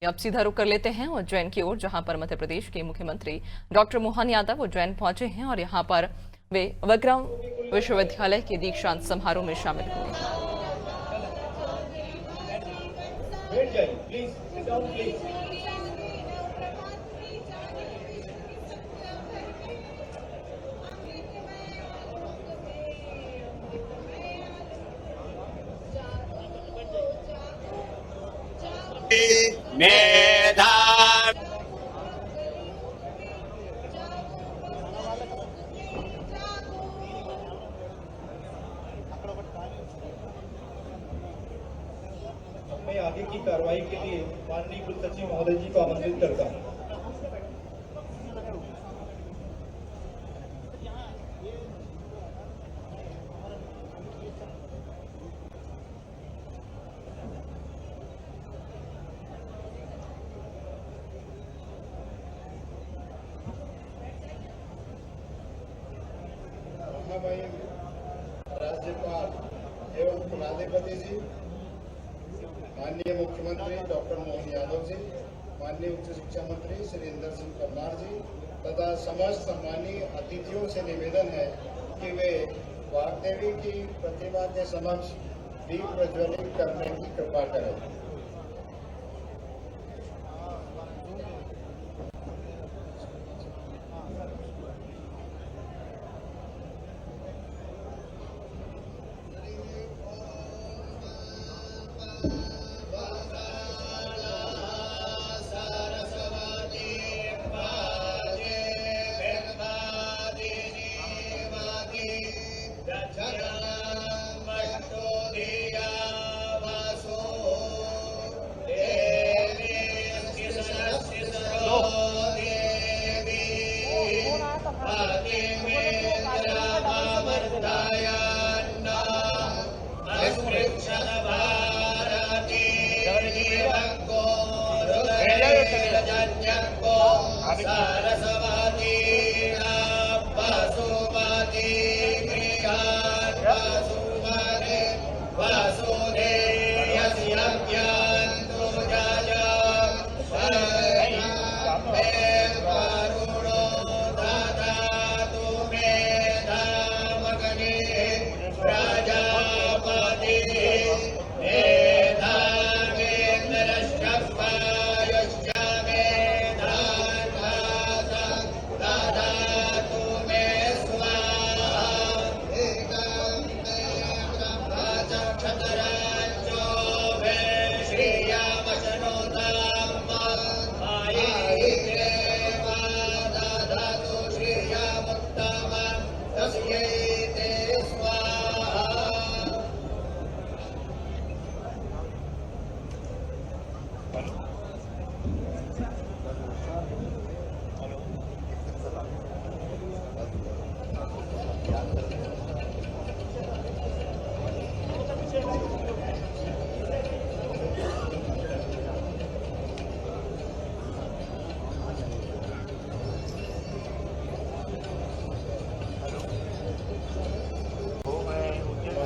अब सीधा रुख कर लेते हैं उज्जैन की ओर, जहां पर मध्य प्रदेश के मुख्यमंत्री डॉक्टर मोहन यादव उज्जैन पहुंचे हैं और यहां पर वे विक्रम विश्वविद्यालय के दीक्षांत समारोह में शामिल हुए। मेधा मैं आगे की कार्रवाई के लिए माननीय कुलसचिव महोदय जी को आमंत्रित करता हूँ। राज्यपाल एवं कुलाधिपति जी, माननीय मुख्यमंत्री डॉक्टर मोहन यादव जी, माननीय उच्च शिक्षा मंत्री श्री इंदर सिंह परमार जी तथा समस्त सम्मानीय अतिथियों से निवेदन है कि वे वाग्देवी की प्रतिमा के समक्ष दीप प्रज्वलित करने की कृपा करें।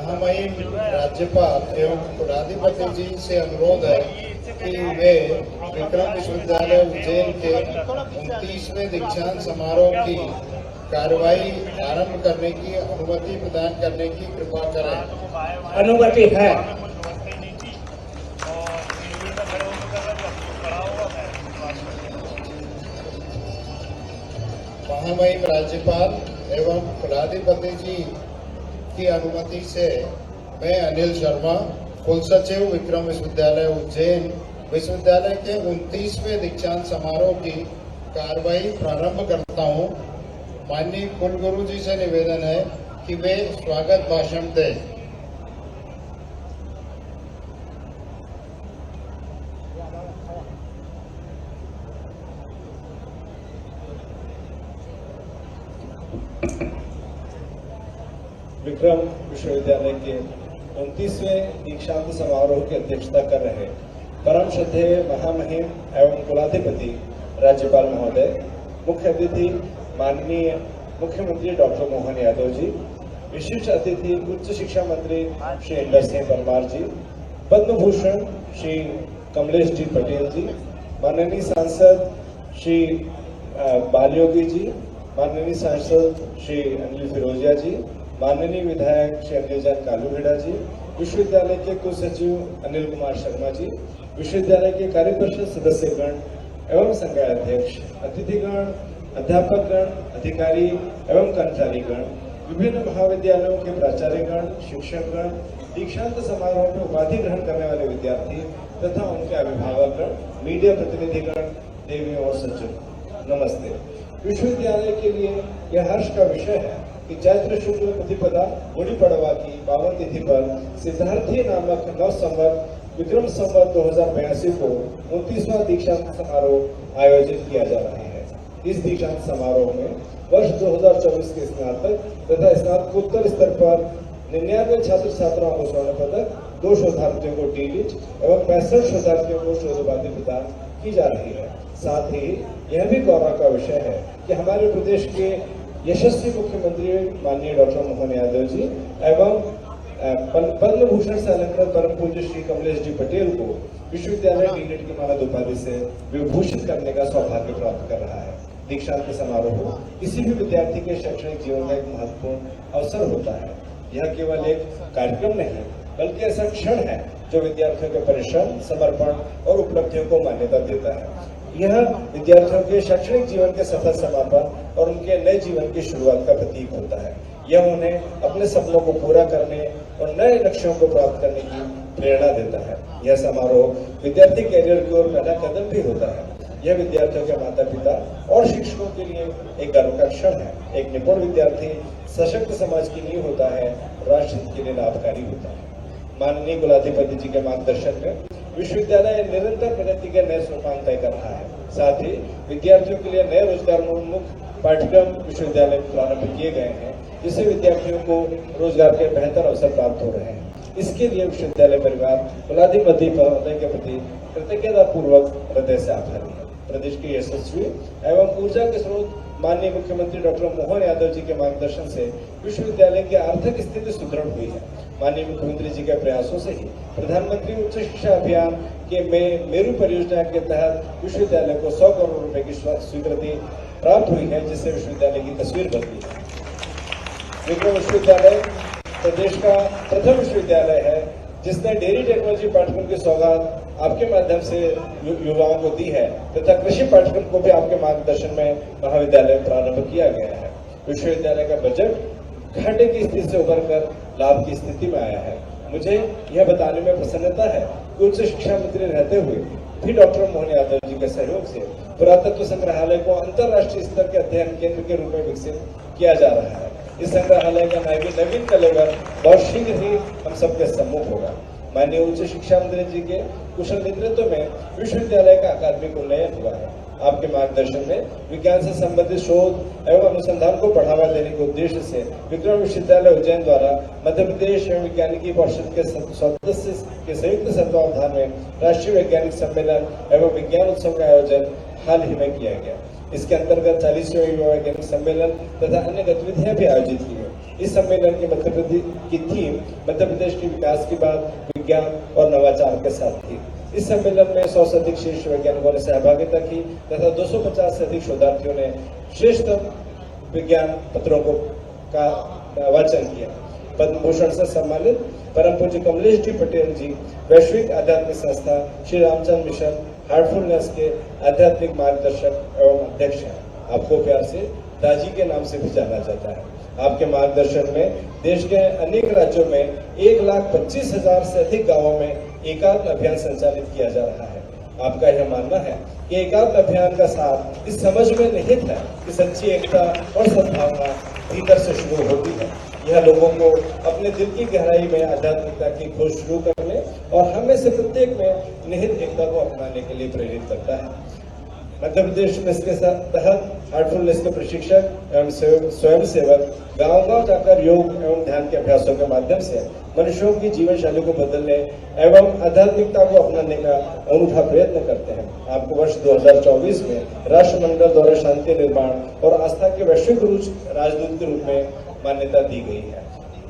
महामहिम राज्यपाल एवं कुलाधिपति जी से अनुरोध है कि वे विक्रम विश्वविद्यालय उज्जैन के 29वें दीक्षांत समारोह की कार्रवाई आरंभ करने की अनुमति प्रदान करने की कृपा करें। अनुमति है। महामहिम राज्यपाल एवं कुलाधिपति जी की अनुमति से मैं अनिल शर्मा, कुलसचिव विक्रम विश्वविद्यालय उज्जैन विश्वविद्यालय के 29वें दीक्षांत समारोह की कार्रवाई प्रारंभ करता हूं। माननीय कुलगुरु जी से निवेदन है कि वे स्वागत भाषण दें। विक्रम विश्वविद्यालय के 29वें दीक्षांत समारोह की अध्यक्षता कर रहे परम श्रद्धेय महामहिम एवं कुलाधिपति राज्यपाल महोदय, मुख्य अतिथि माननीय मुख्यमंत्री डॉक्टर मोहन यादव जी, विशिष्ट अतिथि उच्च शिक्षा मंत्री श्री इंदर सिंह परमार जी, पद्म भूषण श्री कमलेश जी पटेल जी, माननीय सांसद श्री बालयोगी जी, माननीय सांसद श्री अनिल फिरोजिया जी, माननीय विधायक श्री अनिल जान कालूहेड़ा जी, विश्वविद्यालय के कुल सचिव अनिल कुमार शर्मा जी, विश्वविद्यालय के कार्य परिषद सदस्यगण एवं संकायाध्यक्ष, अतिथिगण, अध्यापकगण, अधिकारी एवं कर्मचारीगण, विभिन्न महाविद्यालयों के प्राचार्यगण, शिक्षकगण, दीक्षांत समारोह में उपाधि ग्रहण करने वाले विद्यार्थी तथा उनके अभिभावकगण, मीडिया प्रतिनिधिगण, देवियों और सज्जनों, नमस्ते। विश्वविद्यालय के लिए यह हर्ष का विषय है कि चैत्र शुक्ल प्रतिपदा गुड़ी पड़वा की पावन तिथि पर सिद्धार्थी नामक नव संवत विक्रम संवत 2082 को 29वां दीक्षांत समारोह आयोजित किया जा रहा है। इस दीक्षांत समारोह में वर्ष 2024 के स्नातक तथा स्नातकोत्तर स्तर पर 99 छात्र छात्राओं को स्वर्ण पदक, 2 शोधार्थियों को डीलिट एवं 65 शोधार्थियों को शोध उपाधि प्रदान की जा रही है। साथ ही यह भी गौरव का विषय है कि हमारे प्रदेश के यशस्वी मुख्यमंत्री माननीय डॉक्टर मोहन यादव जी एवं पद्म भूषण से अलंकृत परम पूज्य श्री कमलेश जी पटेल को विश्वविद्यालय डीलिट की मानद उपाधि से विभूषित करने का सौभाग्य प्राप्त कर रहा है। दीक्षांत समारोह किसी भी विद्यार्थी के शैक्षणिक जीवन का एक महत्वपूर्ण अवसर होता है। यह केवल एक कार्यक्रम नहीं बल्कि ऐसा क्षण है जो विद्यार्थियों के परिश्रम, समर्पण और उपलब्धियों को मान्यता देता है। यह विद्यार्थियों के शैक्षणिक जीवन के सफल समापन और उनके नए जीवन की शुरुआत का प्रतीक होता है। यह उन्हें अपने सपनों को पूरा करने और नए लक्ष्यों को प्राप्त करने की प्रेरणा देता है। यह समारोह विद्यार्थी कैरियर की ओर पहला कदम भी होता है। यह विद्यार्थियों के माता पिता और शिक्षकों के लिए एक गर्व का क्षण है। एक निपुण विद्यार्थी सशक्त समाज की नींव होता है, राष्ट्र के लिए लाभकारी होता है। माननीय कुलाधिपति जी के मार्गदर्शन में विश्वविद्यालय निरंतर प्रगति के नए सोपान तय कर रहा है। साथ ही विद्यार्थियों के लिए नए रोजगारोन्मुख पाठ्यक्रम विश्वविद्यालय में प्रारंभ किए गए हैं, जिससे विद्यार्थियों को रोजगार के बेहतर अवसर प्राप्त हो रहे हैं। इसके लिए विश्वविद्यालय परिवार कुलाधिपति महोदय के प्रति कृतज्ञता पूर्वक हृदय से आभारी है। प्रदेश के यशस्वी एवं ऊर्जा के स्रोत माननीय मुख्यमंत्री डॉक्टर मोहन यादव जी के मार्गदर्शन से विश्वविद्यालय की आर्थिक स्थिति सुदृढ़ हुई है। माननीय मुख्यमंत्री जी के प्रयासों से ही प्रधानमंत्री उच्च शिक्षा अभियान के मेरू परियोजना के तहत विश्वविद्यालय को 100 करोड़ रुपए की स्वीकृति प्राप्त हुई है, जिससे विश्वविद्यालय की तस्वीर बदली है। विक्रम विश्वविद्यालय प्रदेश का प्रथम विश्वविद्यालय है जिसने डेयरी टेक्नोलॉजी पाठ्यक्रम की सौगात आपके माध्यम से युवाओं को दी है तथा कृषि पाठ्यक्रम को भी आपके मार्गदर्शन में महाविद्यालय में प्रारंभ किया गया है। विश्वविद्यालय का बजट घाटे की स्थिति से उभरकर लाभ की स्थिति में आया है। मुझे यह बताने में प्रसन्नता है कि उच्च शिक्षा मंत्री रहते हुए भी डॉक्टर मोहन यादव जी के सहयोग से पुरातत्व संग्रहालय को अंतर्राष्ट्रीय स्तर के अध्ययन केंद्र के रूप में विकसित किया जा रहा है। इस संग्रहालय का नवीन कलेवर बहुत शीघ्र ही हम सबके सम्मुख होगा। माननीय उच्च शिक्षा मंत्री जी के कुशल नेतृत्व में विश्वविद्यालय का अकादमिक उन्नयन हुआ है। आपके मार्गदर्शन में विज्ञान से संबंधित शोध एवं अनुसंधान को बढ़ावा देने के उद्देश्य से विक्रम विश्वविद्यालय उज्जैन द्वारा मध्य प्रदेश एवं वैज्ञानिकी परिषद के सदस्य के संयुक्त तत्वावधान में राष्ट्रीय वैज्ञानिक सम्मेलन एवं विज्ञान उत्सव का आयोजन हाल ही में किया गया। इसके अंतर्गत 40वें युवा वैज्ञानिक सम्मेलन तथा अन्य गतिविधियां भी आयोजित की गई। इस सम्मेलन की मध्य प्रदेश की थीम मध्य प्रदेश के विकास की बात विज्ञान और नवाचार के साथ थी। इस सम्मेलन में 100 से अधिक शीर्ष वैज्ञानिकों ने सहभागिता की तथा 250 से अधिक शोधार्थियों ने श्रेष्ठतम विज्ञान पत्रों का वाचन किया। पद्म भूषण से सम्मानित परम पूज्य कमलेश जी पटेल जी वैश्विक आध्यात्मिक संस्था श्री रामचंद्र मिशन हार्टफुलनेस के आध्यात्मिक मार्गदर्शक एवं अध्यक्ष हैं। आपको प्यार से दाजी के नाम से भी जाना जाता है। आपके मार्गदर्शन में देश के अनेक राज्यों में 1,25,000 से अधिक गांवों में एकात्म अभियान संचालित किया जा रहा है। आपका यह मानना है कि एकात्म अभियान का सार इस समझ में निहित है कि सच्ची एकता और सद्भावना भीतर से शुरू होती है। यह लोगों को अपने दिल की गहराई में आध्यात्मिकता की खोज शुरू करने और हम में से प्रत्येक में निहित एकता को अपनाने के लिए प्रेरित करता है। मध्य प्रदेश में इसके तहत हार्टफुलनेस के प्रशिक्षक एवं स्वयं सेवक गांव-गांव जाकर योग एवं ध्यान के अभ्यासों के माध्यम से मनुष्यों की जीवन शैली को बदलने एवं आध्यात्मिकता को अपनाने का अनूठा प्रयत्न करते हैं। आपको वर्ष 2024 में राष्ट्रमंडल द्वारा शांति निर्माण और आस्था के वैश्विक राजदूत के रूप में मान्यता दी गई है।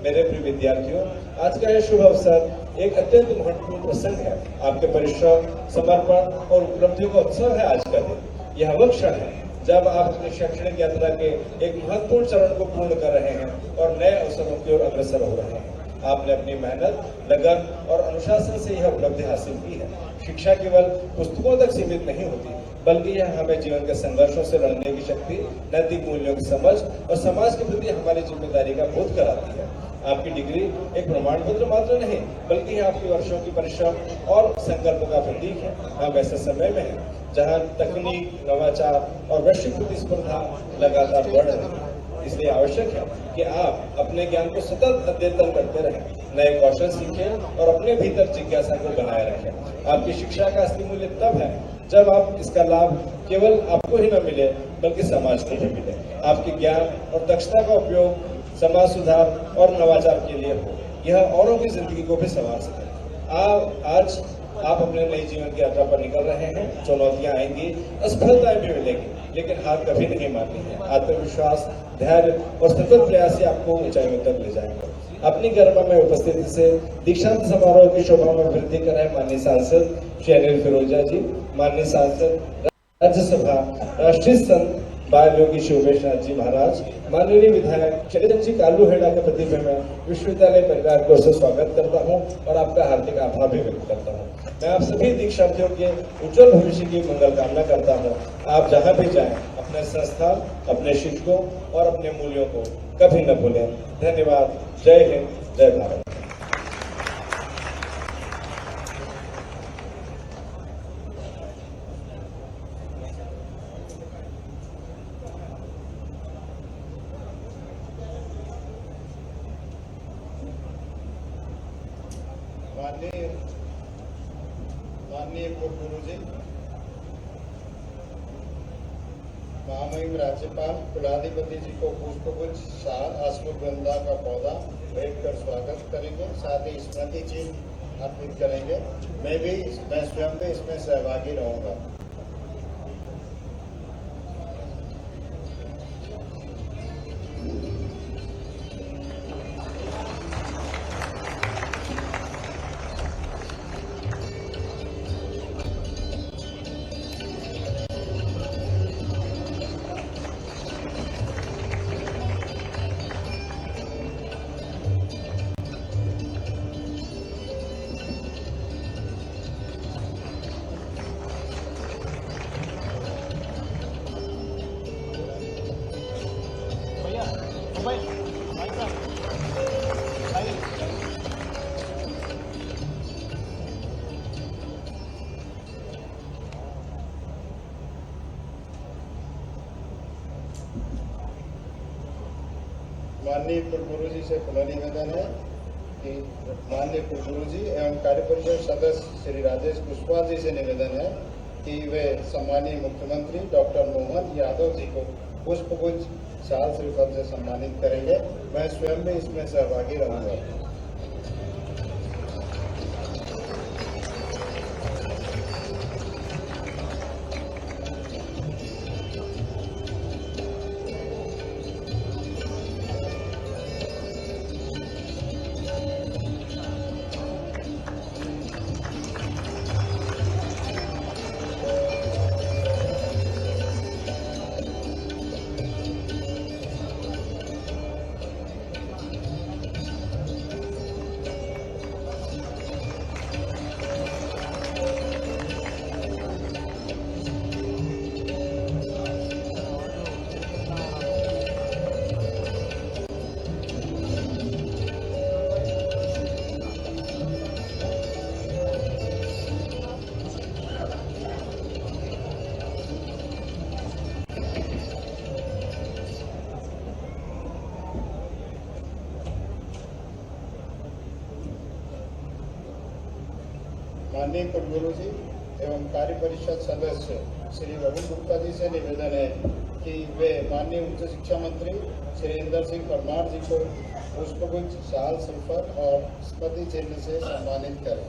मेरे प्रिय विद्यार्थियों, आज का यह शुभ अवसर एक अत्यंत महत्वपूर्ण प्रसंग है। आपके परिश्रम, समर्पण और उपलब्धियों का उत्सव है आज का दिन। यह वह क्षण है जब आप अपनी शैक्षणिक यात्रा के एक महत्वपूर्ण चरण को पूर्ण कर रहे हैं और नए अवसरों की ओर अग्रसर हो रहे हैं। आपने अपनी मेहनत, लगन और अनुशासन से यह उपलब्धि हासिल की है। शिक्षा केवल पुस्तकों तक सीमित नहीं होती, बल्कि यह हमें जीवन के संघर्षों से लड़ने की शक्ति, नैतिक मूल्यों की समझ और समाज के प्रति हमारी जिम्मेदारी का बोध कराती है। आपकी डिग्री एक प्रमाण पत्र मात्र नहीं, बल्कि यह आपके वर्षों की परिश्रम और संकल्प का प्रतीक है। हम ऐसे समय में हैं जहां तकनीक, नवाचार और वैश्विक प्रतिस्पर्धा लगातार बढ़ रही है। इसलिए आवश्यक है कि आप अपने ज्ञान को सतत अद्यतन करते रहें, नए कौशल सीखें और अपने भीतर जिज्ञासा को बनाए रखें। आपकी शिक्षा का असली मूल्य तब है जब आप इसका लाभ केवल आपको ही न मिले, बल्कि समाज को भी मिले। आपके ज्ञान और दक्षता का उपयोग समाज सुधार और नवाचार के लिए हो, यह औरों की जिंदगी को भी संवार सके। आज आप अपने नए जीवन की यात्रा पर निकल रहे हैं। चुनौतियां आएंगी, असफलताएं भी मिलेंगी, लेकिन हार कभी नहीं मारनी है। आत्मविश्वास, धैर्य और सतत प्रयास ही आपको ऊंचाइयों तक ले जाएंगे। अपनी गरिमा में उपस्थिति से दीक्षांत समारोह की शोभा में वृद्धि कर रहे माननीय सांसद श्री अनिल फिरोजा जी, माननीय सांसद राज्यसभा राष्ट्रीय संत बाल योगी शिववेश नाथ जी महाराज, माननीय विधायक शैलेंद्र जी कालूहेड़ा के प्रतिभा में विश्वविद्यालय परिवार को स्वागत करता हूं और आपका हार्दिक आभार भी व्यक्त करता हूं। मैं आप सभी दीक्षार्थियों के उज्जवल भविष्य की मंगल कामना करता हूं। आप जहां भी जाएं, अपने संस्थान, अपने शिक्षकों और अपने मूल्यों को कभी न भूलें। धन्यवाद। जय हिंद, जय भारत। माननीय पूर्व गुरु जी, महामहिम राज्यपाल कुलाधिपति जी को पुष्पगुच्छ, शाल, अश्वगंधा का पौधा भेंट कर स्वागत करेंगे, साथ ही स्मृति चिन्ह अर्पित करेंगे। मैं स्वयं भी इसमें सहभागी रहूंगा। माननीय पूर्व गुरु जी से पुनः निवेदन है कि माननीय पूर्व गुरु जी एवं कार्य परिषद सदस्य श्री राजेश कुशवाहा जी से निवेदन है कि वे सम्मानीय मुख्यमंत्री डॉक्टर मोहन यादव जी को पुष्पगुच्छ, शाल, श्रीफल से सम्मानित करेंगे। मैं स्वयं भी इसमें सहभागी रहूंगा। माननीय पूर्व गुरु जी एवं कार्य परिषद सदस्य श्री रघु गुप्ता जी से निवेदन है कि वे माननीय उच्च शिक्षा मंत्री श्री इंदर सिंह परमार जी को पुष्पगुच्छ, शाल, श्रीफल और स्मृति चिन्ह से सम्मानित करें।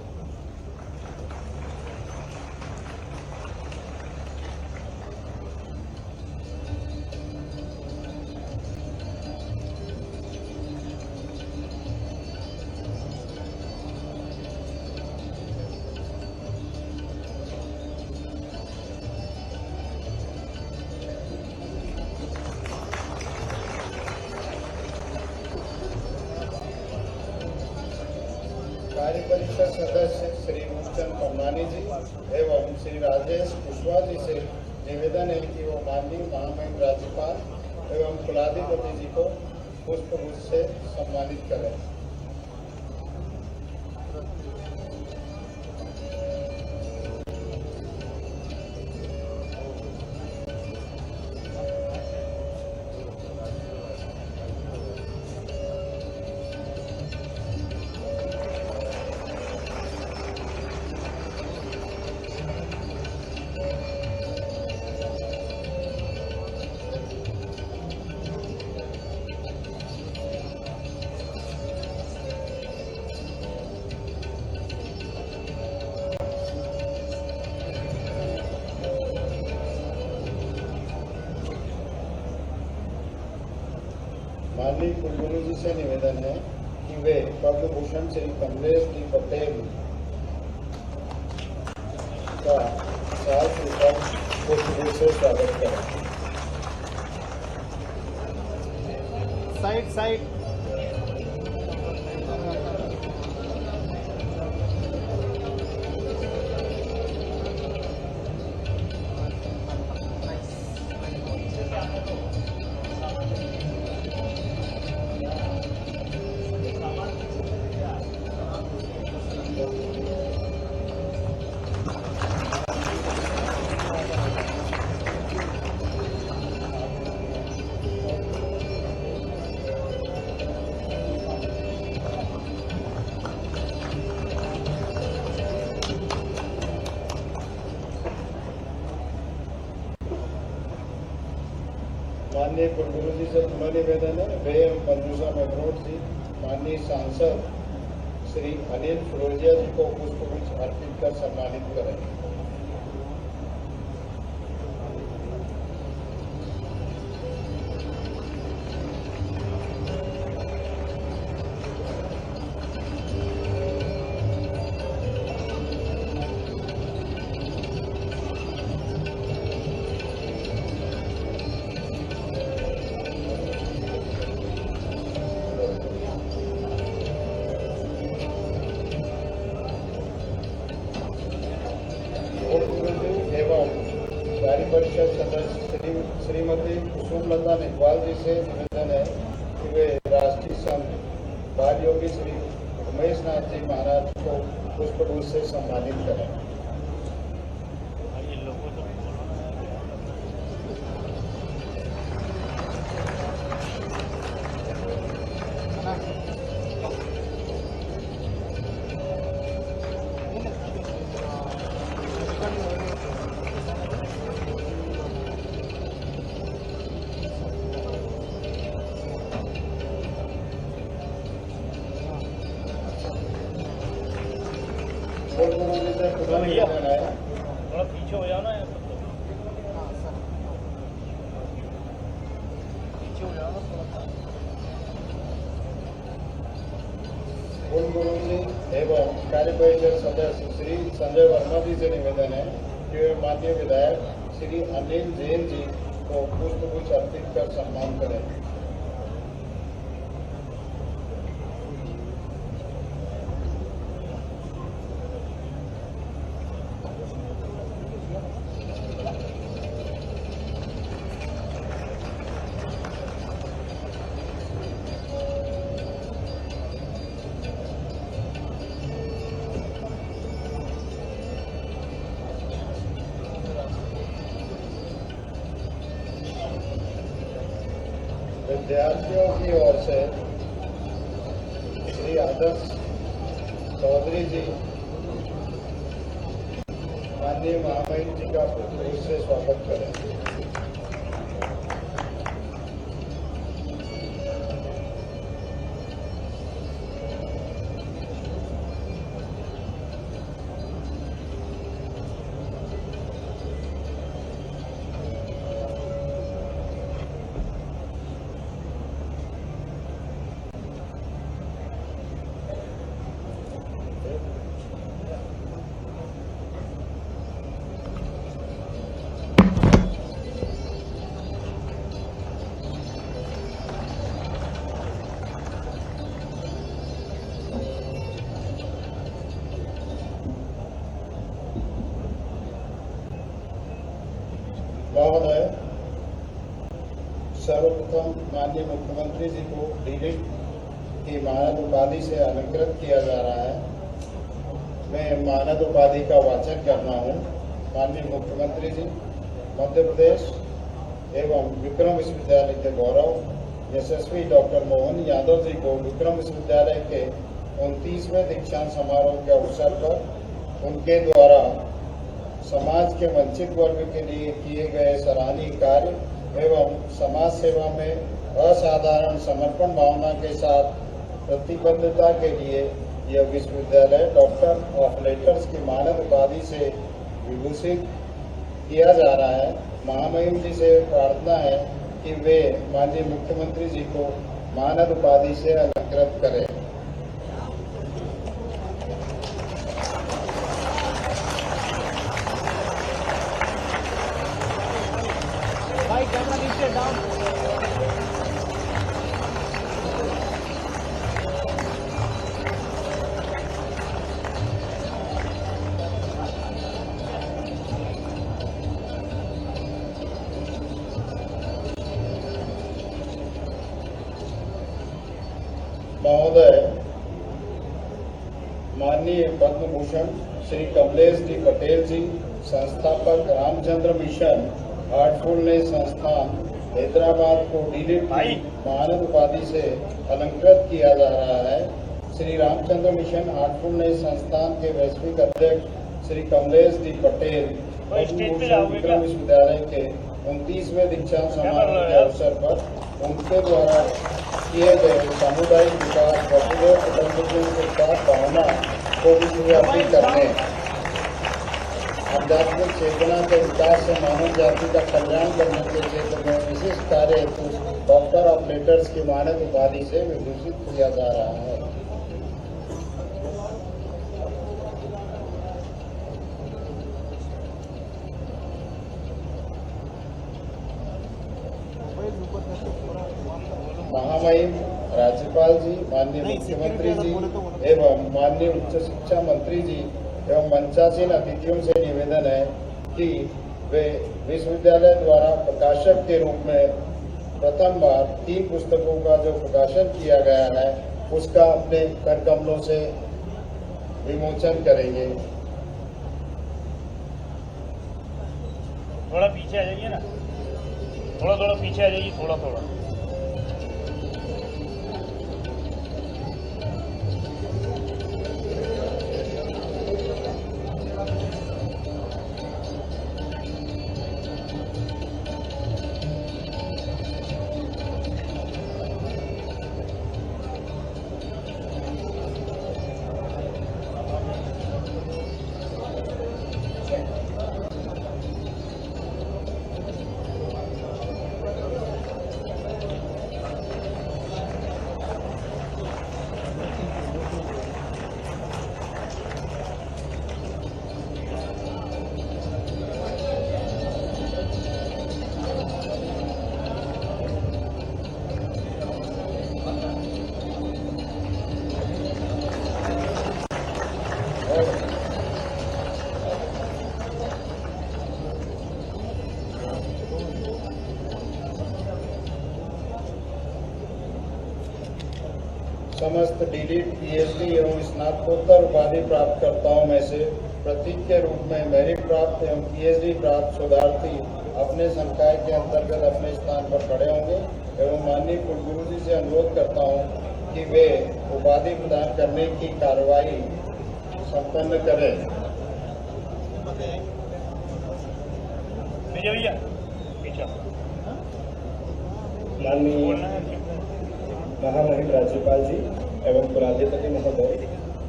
परिषद सदस्य श्री मूलचंद कमलानी जी एवं श्री राजेश कुशवाहा जी से निवेदन है कि वो माननीय महामहिम राज्यपाल एवं कुलाधिपति जी को पुष्पगुच्छ से सम्मानित करें। माननीय कुलगुरु जी से निवेदन है कि वे पद्म भूषण श्री कमलेश डी पटेल का पुष्पगुच्छ से स्वागत करें। साइड माननीय कुलगुरु जी से पुनः निवेदन है वे मंजूषा मेघरोट जी माननीय सांसद श्री अनिल फिरोजिया जी को पुष्पगुच्छ अर्पित कर सम्मानित करें। एवं कार्य परिषद सदस्य श्रीमती कुसुमलता नेकवाल जी से निवेदन है कि वे राष्ट्रीय संत बाल योगी श्री उमेश नाथ जी महाराज को पुष्पगुच्छ से सम्मानित करें। थोड़ा पीछे हो जाओ ना यार, पीछे हो जाओ ना। कुलगुरु जी एवं कार्य परिषद सदस्य श्री संजय वर्मा जी से निवेदन है कि वे माननीय विधायक श्री अनिल जैन जी को पुष्पगुच्छ अर्पित कर सम्मान करें। विद्यार्थियों की ओर से श्री आदर्श चौधरी जी माननीय महामहिम जी का पुष्पगुच्छ से स्वागत करें। महोदय, सर्वप्रथम माननीय मुख्यमंत्री जी को डीलिट की मानद उपाधि से अलंकृत किया जा रहा है। मैं मानद उपाधि का वाचन करना हूँ। माननीय मुख्यमंत्री जी, मध्य प्रदेश एवं विक्रम विश्वविद्यालय के गौरव यशस्वी डॉक्टर मोहन यादव जी को विक्रम विश्वविद्यालय के 29वें दीक्षांत समारोह के अवसर पर उनके द्वारा समाज के वंचित वर्ग के लिए किए गए सराहनीय कार्य एवं समाज सेवा में असाधारण समर्पण भावना के साथ प्रतिबद्धता के लिए यह विश्वविद्यालय डॉक्टर ऑफ लेटर्स की मानद उपाधि से विभूषित किया जा रहा है। महामहिम जी से प्रार्थना है कि वे माननीय मुख्यमंत्री जी को मानद उपाधि से अलंकृत करें। महोदय, माननीय पद्म भूषण श्री कमलेश डी पटेल जी, संस्थापक रामचंद्र मिशन हार्टफुलनेस संस्थान हैदराबाद को डीलिट की मानद उपाधि से अलंकृत किया जा रहा है। श्री रामचंद्र मिशन हार्टफुलनेस संस्थान के वैश्विक अध्यक्ष श्री कमलेश डी पटेल विक्रम विश्वविद्यालय के 29वें दीक्षांत समारोह के अवसर पर उनके द्वारा किए गए सामुदायिक विकास पॉपुलर कुटुंब के साथ भावना को विश्वव्यापी करने, आध्यात्मिक चेतना के विकास से मानव जाति का कल्याण करने के क्षेत्र में विशिष्ट कार्य हेतु डॉक्टर ऑफ लेटर्स की मानद उपाधि से विभूषित किया जा रहा है। महामहिम राज्यपाल जी, माननीय मुख्यमंत्री जी एवं माननीय उच्च शिक्षा मंत्री जी एवं मंचासीन अतिथियों से निवेदन है कि वे विश्वविद्यालय द्वारा प्रकाशक के रूप में प्रथम बार 3 पुस्तकों का जो प्रकाशन किया गया है उसका अपने कर कमलों से विमोचन करेंगे। थोड़ा पीछे आ जाइए ना, थोड़ा पीछे आ जाइए, थोड़ा। समस्त डीलिट, पीएचडी एवं स्नातकोत्तर उपाधि प्राप्तकर्ताओं में से प्रतीक के रूप में मेरिट प्राप्त एवं पीएचडी प्राप्त शोधार्थी अपने संकाय के अंतर्गत अपने स्थान पर खड़े होंगे एवं माननीय कुलगुरु जी से अनुरोध करता हूं कि वे उपाधि प्रदान करने की कार्रवाई संपन्न करें। माननीय महामहिम राज्यपाल जी एवं कुलाधिपति महोदय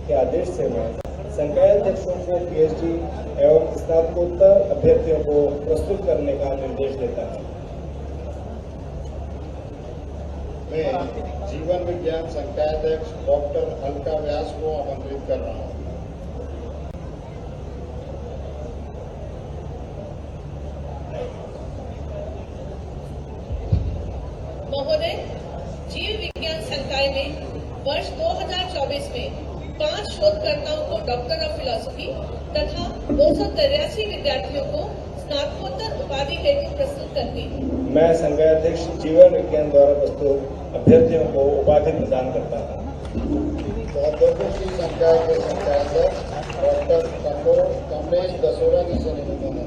के आदेश से मैं संकाय अध्यक्षों को पीएचडी एवं स्नातकोत्तर अभ्यर्थियों को प्रस्तुत करने का निर्देश देता हूं। मैं जीवन विज्ञान संकाय अध्यक्ष डॉक्टर अलका व्यास को आमंत्रित कर रहा हूँ। महोदय, जीव विज्ञान संकाय में वर्ष 2024 में 5 शोधकर्ताओं को डॉक्टर ऑफ फिलॉसफी तथा 283 विद्यार्थियों को स्नातकोत्तर उपाधि हेतु प्रस्तुत करती हूँ। मैं संघाध्यक्ष जीवन विज्ञान द्वारा प्रस्तुत अभ्यर्थियों को उपाधि प्रदान करता हूँ। प्रौद्योगिकी संकाय के संचालक डॉक्टर कमलेश दसोरा जी से निवेदन है।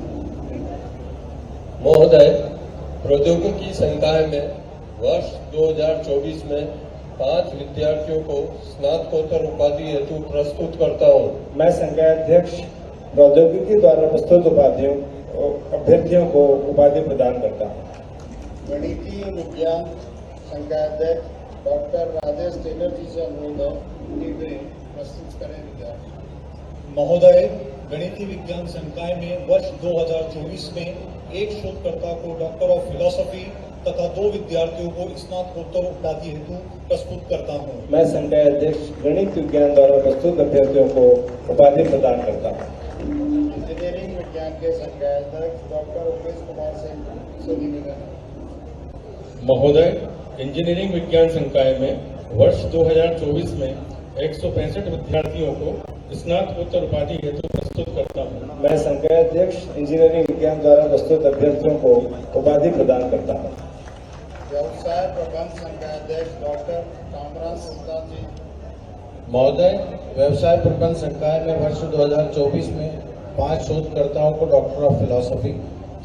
महोदय, प्रौद्योगिकी संकाय में वर्ष 2024 में 5 विद्यार्थियों को स्नातकोत्तर उपाधि हेतु प्रस्तुत करता हूँ। मैं संघाध्यक्ष प्रौद्योगिकी द्वारा प्रस्तुत अभ्यर्थियों को उपाधि प्रदान करता हूँ। गणितीय विज्ञान संकायाध्यक्ष डॉक्टर राजेश टेलर जी से अनुरोध है कि वे प्रस्तुत करें विद्यार्थी। महोदय, गणितीय विज्ञान संकाय में वर्ष 2024 में एक शोधकर्ता को डॉक्टर ऑफ फिलॉसफी तथा 2 विद्यार्थियों को स्नातकोत्तर उपाधि हेतु प्रस्तुत करता हूँ। मैं संघाध्यक्ष गणित विज्ञान द्वारा प्रस्तुत अभ्यर्थियों को उपाधि प्रदान करता हूँ। इंजीनियरिंग विज्ञान के संकायाध्यक्ष डॉक्टर उमेश कुमार सिंह से निवेदन है। महोदय, इंजीनियरिंग विज्ञान संकाय में वर्ष 2024 में 165 विद्यार्थियों को स्नातकोत्तर उपाधि हेतु प्रस्तुत करता हूँ। मैं संघाध्यक्ष इंजीनियरिंग विज्ञान द्वारा प्रस्तुत अभ्यर्थियों को उपाधि प्रदान करता हूँ। व्यवसाय प्रबंध संकायाध्यक्ष डॉक्टर कामराज सुल्तान जी। महोदय, व्यवसाय प्रबंध संकाय में वर्ष 2024 में 5 शोधकर्ताओं को डॉक्टर ऑफ फिलॉसफी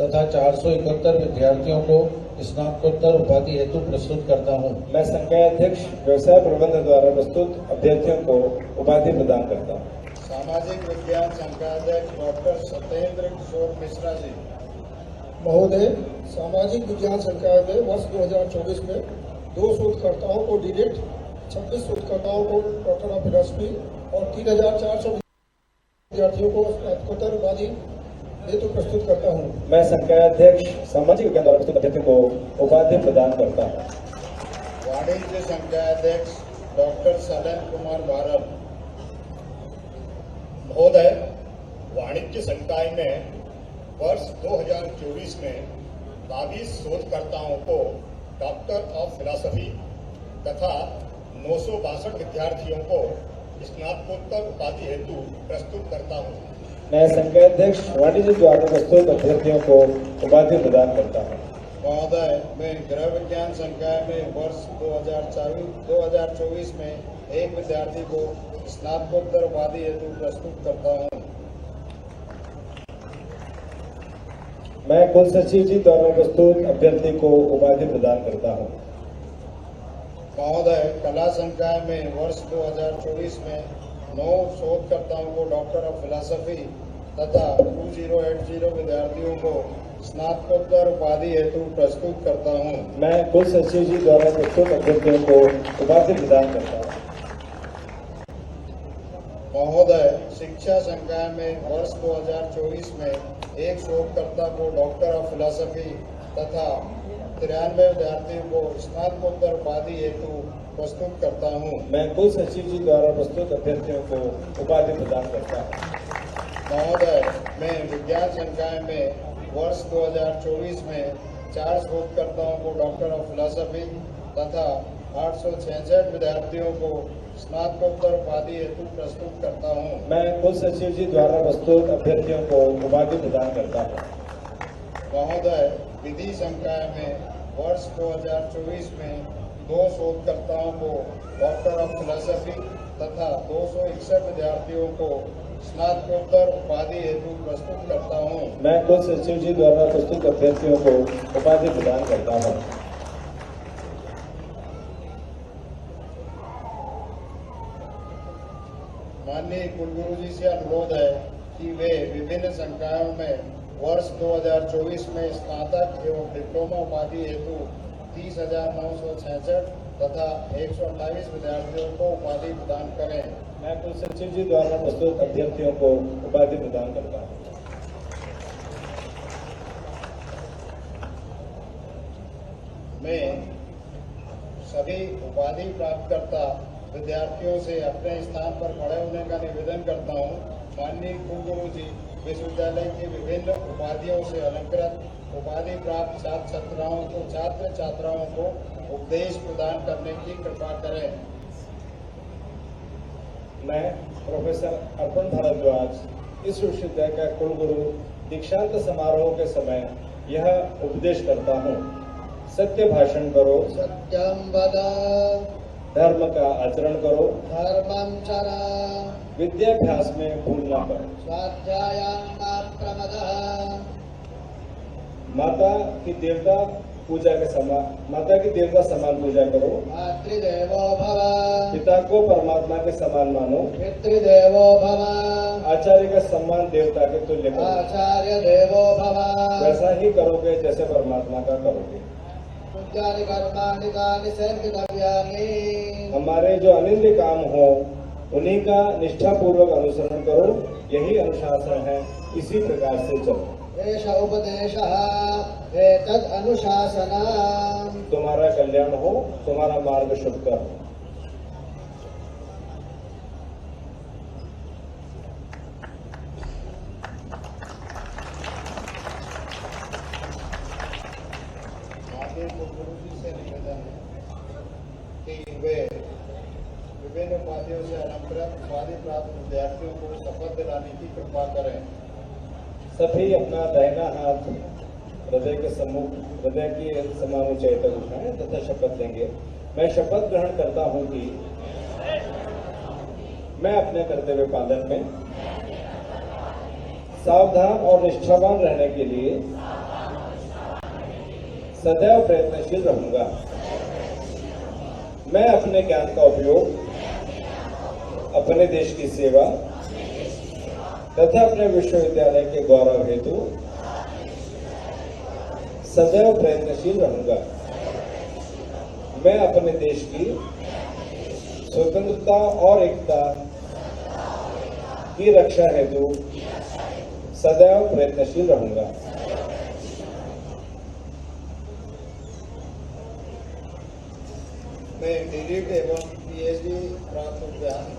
तथा 471 विद्यार्थियों को स्नातकोत्तर उपाधि हेतु प्रस्तुत करता हूँ। मैं संघाध्यक्ष व्यवसाय प्रबंध द्वारा प्रस्तुत अभ्यर्थियों को उपाधि प्रदान करता हूँ। सामाजिक विज्ञान संकायाध्यक्ष डॉक्टर सत्येंद्र किशोर मिश्रा जी। महोदय, सामाजिक विज्ञान संकाय में वर्ष 2024 में 2 शोधकर्ताओं को डीलिट, 26 शोधकर्ताओं को डॉक्टर ऑफ फिलॉसफी और 3400 विद्यार्थियों को स्नातकोत्तर उपाधि हेतु प्रस्तुत करता हूँ। मैं संकायाध्यक्ष सामाजिक विज्ञान द्वारा प्रस्तुत अभ्यर्थियों को उपाधि प्रदान करता हूँ। वाणिज्य संकायाध्यक्ष डॉक्टर सलन कुमार भारत। महोदय, वाणिज्य संकाय में वर्ष 2024 में 22 शोधकर्ताओं को डॉक्टर ऑफ फिलॉसफी तथा 962 विद्यार्थियों को स्नातकोत्तर उपाधि हेतु प्रस्तुत करता हूँ। मैं संघाध्यक्ष वाणिज्य द्वारा प्रस्तुत अभ्यर्थियों को उपाधि प्रदान करता हूँ। महोदय, मैं गृह विज्ञान संकाय में वर्ष 2024 में एक विद्यार्थी को स्नातकोत्तर उपाधि हेतु प्रस्तुत करता हूँ। मैं कुल सचिव जी द्वारा प्रस्तुत अभ्यर्थी को उपाधि प्रदान करता हूँ। महोदय, कला संकाय में वर्ष 2024 में 9 शोधकर्ताओं को डॉक्टर ऑफ फिलॉसफी तथा 2080 विद्यार्थियों को स्नातकोत्तर उपाधि हेतु प्रस्तुत करता हूँ। मैं कुल सचिव जी द्वारा प्रस्तुत अभ्यर्थियों को उपाधि प्रदान करता हूँ। महोदय, शिक्षा संकाय में वर्ष 2024 में एक शोधकर्ता को डॉक्टर ऑफ फिलॉसफी तथा 93 विद्यार्थियों को स्नातकोत्तर उपाधि हेतु प्रस्तुत करता हूँ। मैं कुल सचिव जी द्वारा प्रस्तुत अभ्यर्थियों को उपाधि प्रदान करता हूँ। महोदय, मैं विज्ञान संकाय में वर्ष 2024 में 4 शोधकर्ताओं को डॉक्टर ऑफ फिलॉसफी तथा 866 विद्यार्थियों को स्नातकोत्तर उपाधि हेतु प्रस्तुत करता हूँ। मैं कुल सचिव जी द्वारा प्रस्तुत अभ्यर्थियों को उपाधि प्रदान करता हूँ। महोदय, विधि संकाय में वर्ष 2024 में 2 शोधकर्ताओं को डॉक्टर ऑफ फिलॉसफी तथा 261 विद्यार्थियों को स्नातकोत्तर उपाधि हेतु प्रस्तुत करता हूँ। मैं कुल सचिव जी द्वारा प्रस्तुत अभ्यर्थियों को उपाधि प्रदान करता हूँ। माननीय कुलगुरु जी से अनुरोध है कि वे विभिन्न संकायों में वर्ष 2024 में स्नातक एवं डिप्लोमा उपाधि हेतु 30,966 तथा 128 विद्यार्थियों को उपाधि प्रदान करें। मैं कुल सचिव जी द्वारा प्रस्तुत अभ्यर्थियों को उपाधि प्रदान करता हूँ। मैं सभी उपाधि प्राप्तकर्ता विद्यार्थियों से अपने स्थान पर खड़े होने का निवेदन करता हूँ। माननीय कुलगुरु जी विश्वविद्यालय की विभिन्न उपाधियों से अलंकृत उपाधि प्राप्त छात्र छात्राओं को उपदेश प्रदान करने की कृपा करें। मैं प्रोफेसर अर्पण भारद्वाज इस विश्वविद्यालय का कुलगुरु दीक्षांत समारोह के समय यह उपदेश करता हूँ। सत्य भाषण करो, सत्यं वद धर्म का आचरण करो, धर्मं चर विद्याभ्यास में भूल न करो, स्वाध्यायं मा प्रमदः माता की देवता समान पूजा करो, मातृदेवो भव पिता को परमात्मा के समान मानो, पितृदेवो भव आचार्य का सम्मान देवता के तुल्य करो। आचार्य देवो भव वैसा ही करोगे जैसे परमात्मा का करोगे। पूज्यानि कर्माणि तानि सर्वकर्तव्यानि हमारे जो अनिंद्य काम हो उन्हीं का निष्ठा पूर्वक अनुसरण करो, यही अनुशासन है। इसी प्रकार से चलो। एष उपदेशः एतद् अनुशासनम्। तुम्हारा कल्याण हो, तुम्हारा मार्ग शुभ कर। आगे गुरु जी से निवेदन है कि वे विभिन्न उपाधियों से अलंकृत उपाधि प्राप्त विद्यार्थियों को शपथ दिलाने की कृपा करें। सभी अपना दाहिना हाथ हृदय के समान ऊंचाई तक उठाएं तथा शपथ लेंगे। मैं शपथ ग्रहण करता हूं कि मैं अपने कर्तव्य पालन में सावधान और निष्ठावान रहने के लिए सदैव प्रयत्नशील रहूंगा। मैं अपने ज्ञान का उपयोग अपने देश की सेवा तथा अपने विश्वविद्यालय के गौरव हेतु सदैव प्रयत्नशील रहूंगा। मैं अपने देश की स्वतंत्रता और एकता की रक्षा हेतु सदैव प्रयत्नशील रहूंगा। मैं डिलीट एवं पीएचडी प्राप्त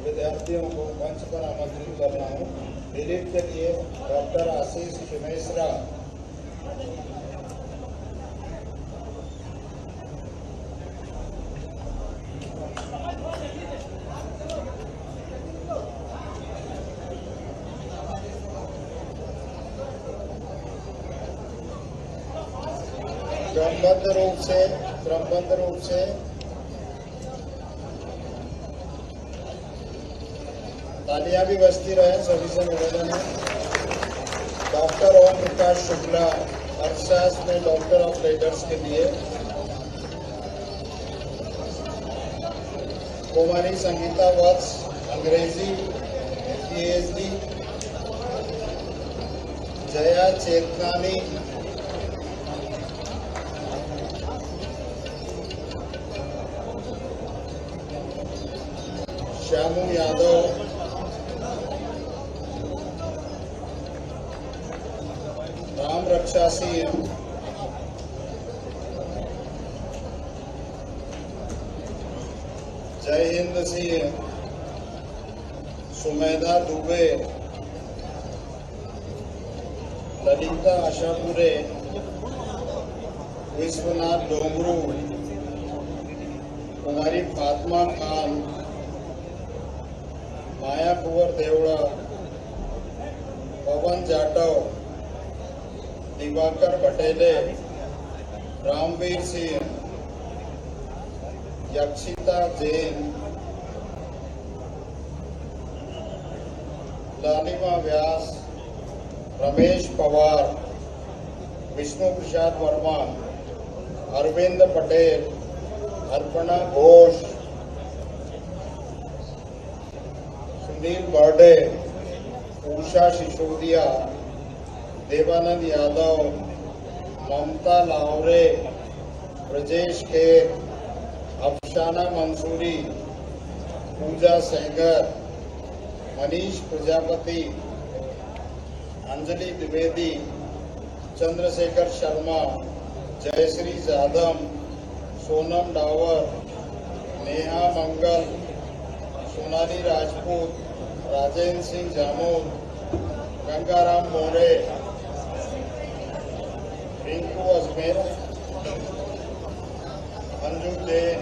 विद्यार्थियों को मंच पर आमंत्रित कर रहा हूँ। डिलीट के लिए डॉक्टर आशीष शिमेश्रा, क्रमबद्ध रूप से तालियां भी बजती रहे। सभी से निवेदन है। डॉक्टर ओम प्रकाश शुक्ला अर्थशास्त्र में डॉक्टर ऑफ लेटर्स के लिए, कुमारी संगीता वत्स अंग्रेजी पीएचडी, जया चेतनानी श्यामू यादव, राम रक्षा सिंह, जय हिंद सिंह, सुमेधा दुबे, ललिता आशापुरे, विश्वनाथ डोंगरू, कुमारी फातिमा खान, माया कुंवर देवड़ा, पवन जाटव, दिवाकर पटेले, रामवीर सिंह, यक्षिता जैन, लालिमा व्यास, रमेश पवार, विष्णु प्रसाद वर्मा, अरविंद पटेल, अर्पणा घोष, सुनील बर्डे, उषा सिसोदिया, देवानंद यादव, ममता लावरे, ब्रजेश खेर, अफसाना मंसूरी, पूजा सहगर, मनीष प्रजापति, अंजलि द्विवेदी, चंद्रशेखर शर्मा, जयश्री जाधव, सोनम डावर, नेहा मंगल, सोनाली राजपूत, राजेंद्र सिंह जामोद, गंगाराम मोरे, रिंकू अजमेर, अंजू जैन,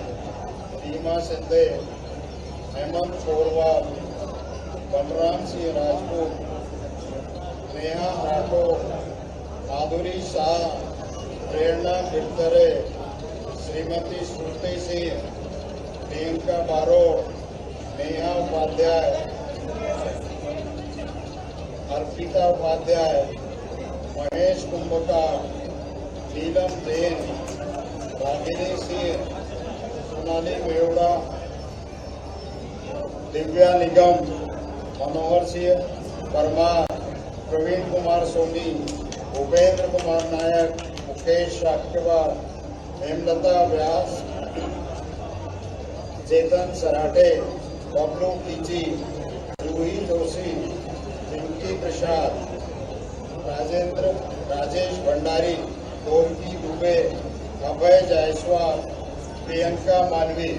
रीमा सिंधे, हेमंत पोरवाल, बलराम सिंह राजपूत, नेहा राठौर, माधुरी शाह, प्रेरणा गिरधरे, श्रीमती श्रुति सिंह, प्रियंका बारोट, नेहा उपाध्याय, अर्पिता उपाध्याय, महेश कुंभकार, नीलम जैन, रागिनी सिंह, सोनाली मेवड़ा, दिव्या निगम, मनोहर सिंह परमार, प्रवीण कुमार सोनी, भूपेंद्र कुमार नायक, मुकेश साक्यवाल, हेमलता व्यास, चेतन सराठे, बबलू कीची, जूही जोशी, पिंकी प्रसाद, राजेश भंडारी, गोलकी दुबे, अभय जायसवाल, प्रियंका मालवी।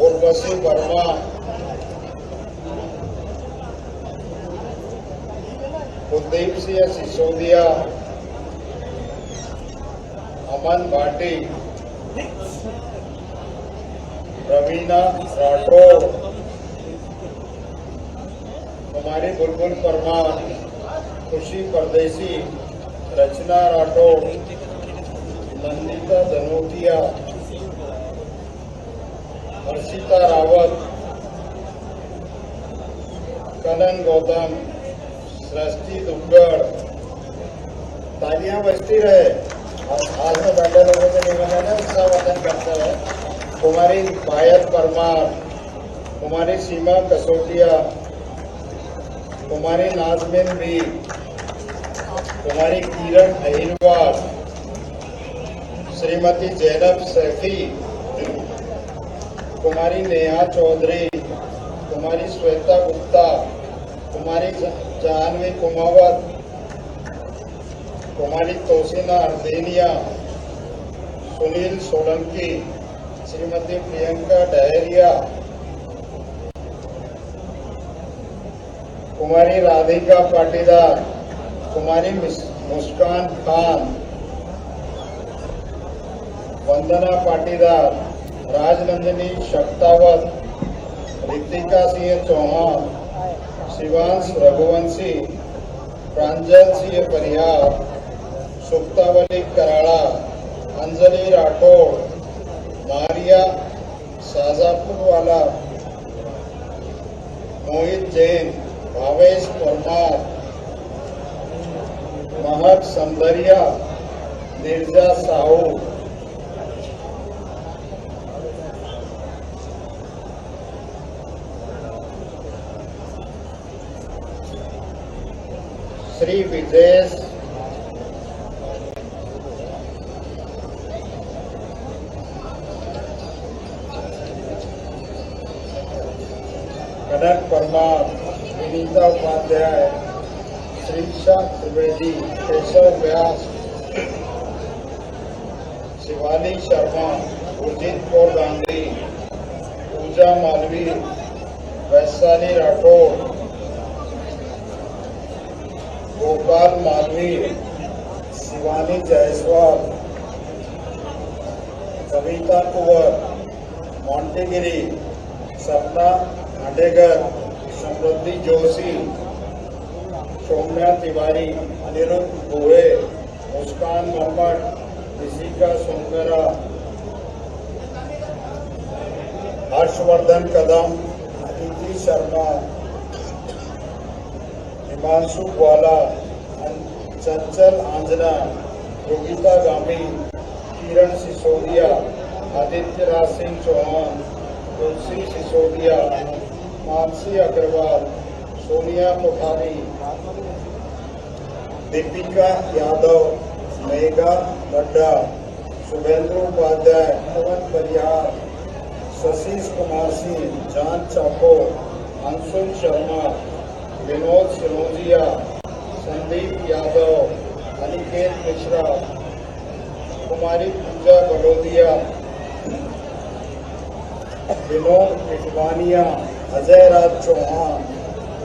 उर्वशी वर्मा, कुलदीप सिंह सिसोदिया, अमन भाटी, रवीना राठौर, कुमारी बुलबुल परमार, खुशी परदेसी, रचना राठौर, नंदिता धनोटिया, हर्षिता रावत, कनन गौतम, सृष्टि दुग्गड़। तालियां बजती रहे और हाथ में बैठे लोगों के निवेदन है उसका वतन करते रहे। कुमारी पायल परमार, कुमारी सीमा कसोटिया, कुमारी नाजमिन बी, कुमारी किरण अहिरवाल, श्रीमती जैनब सैफी, कुमारी नेहा चौधरी, कुमारी श्वेता गुप्ता, कुमारी जानवी कुमावत, कुमारी तोसीना अर्देनिया, सुनील सोलंकी, श्रीमती प्रियंका डहरिया, कुमारी राधिका पाटीदार, कुमारी मुस्कान खान, वंदना पाटीदार, राजनंदिनी शक्तावत, ऋतिका सिंह चौहान, शिवांश रघुवंशी, प्रांजल सिंह परिहार, सुक्तावली कराड़ा, अंजलि राठौर, मारिया शाजापुर वाला, मोहित जैन, भावेश परमार, महक समदरिया, निर्जा साहू, श्री विजेश, कनक परमार, विनीता उपाध्याय, श्रीषा त्रिवेदी, केशव व्यास, शिवाली शर्मा, उर्जित कौर गांधी, पूजा मालवी, वैशाली राठौर, गोपाल मालवी, शिवानी जायसवाल, कविता कुंवर, मोंटेगिरी, सपना हाडेगर, समृद्धि जोशी, सौम्या तिवारी, अनिरुद्ध गोहे, मुस्कान मोहम्मद, ऋषिका सोनकरा, हर्षवर्धन कदम, अदिति शर्मा, हिमांशु ग्वाला, चंचल आंजना, योगिता गामी, किरण सिसोदिया, आदित्य राज सिंह चौहान, तुलसी सिसोदिया, मानसी अग्रवाल, सोनिया कोठारी, दीपिका यादव, मेघा लड्डा, शुभेंद्र उपाध्याय, पवन परिहार, शशीष कुमार सिंह, जान चाको, अंशुल शर्मा, विनोद सिनोजिया, संदीप यादव, अनिकेत मिश्रा, कुमारी पूजा बलोदिया, विनोद पिटवानिया, अजय राज चौहान,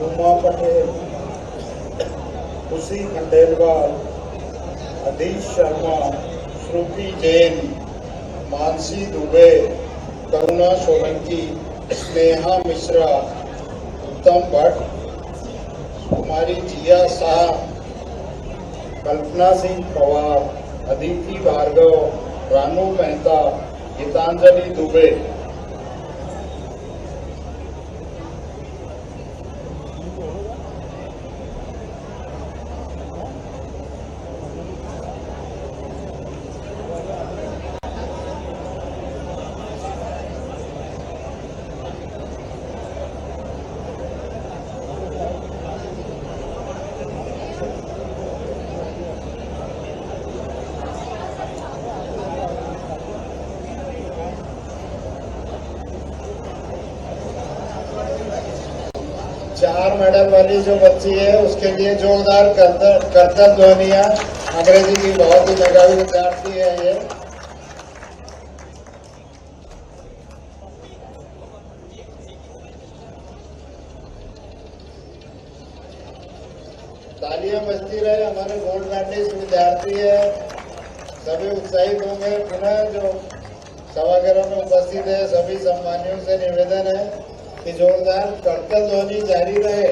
उमा पटेल, खुशी खंडेलवाल, अधीश शर्मा, श्रुति जैन, मानसी दुबे, करुणा सोलंकी, स्नेहा मिश्रा, उत्तम भट्ट, कुमारी जिया शाह, कल्पना सिंह पवार, अदिति भार्गव, रानू मेहता, गीतांजलि दुबे। चार मेडल वाली जो बच्ची है उसके लिए जोरदार करतल ध्वनिया। अंग्रेजी की बहुत ही मेधावी विद्यार्थी है ये। तालियां बजती रहे। हमारे गोल्ड मेडलिस्ट विद्यार्थी है, सभी उत्साहित होंगे। पुनः जो सभागृह में उपस्थित है सभी सम्मानियों से निवेदन है कि जोरदार करतल ध्वनि जारी रहे।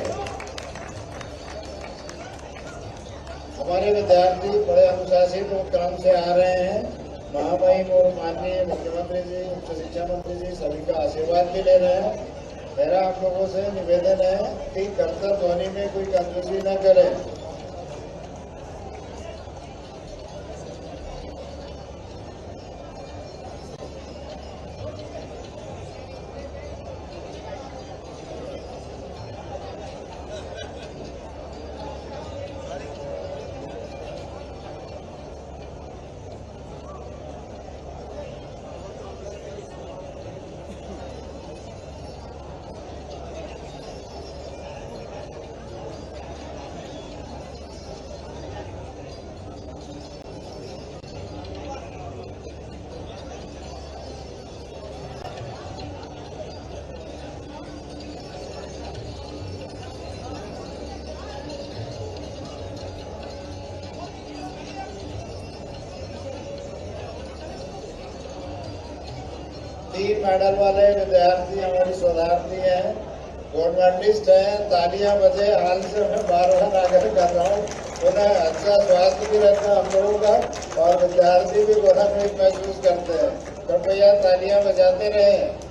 हमारे विद्यार्थी बड़े अनुशासित और क्रम से आ रहे हैं। महामहिम और माननीय मुख्यमंत्री जी, उच्च शिक्षा मंत्री जी सभी का आशीर्वाद भी ले रहे हैं। मेरा आप लोगों से निवेदन है कि करतल ध्वनि में कोई कंजूसी न करें। तीन मेडल वाले विद्यार्थी हमारी शोधार्थी हैं, गोल्ड मेडलिस्ट हैं। तालियां बजे। हाल से मैं बार-बार आग्रह कर रहा हूँ उन्हें अच्छा स्वास्थ्य भी रखना हम लोगों का और विद्यार्थी भी गौरवान्वित महसूस करते हैं। कृपया तालियां बजाते रहें।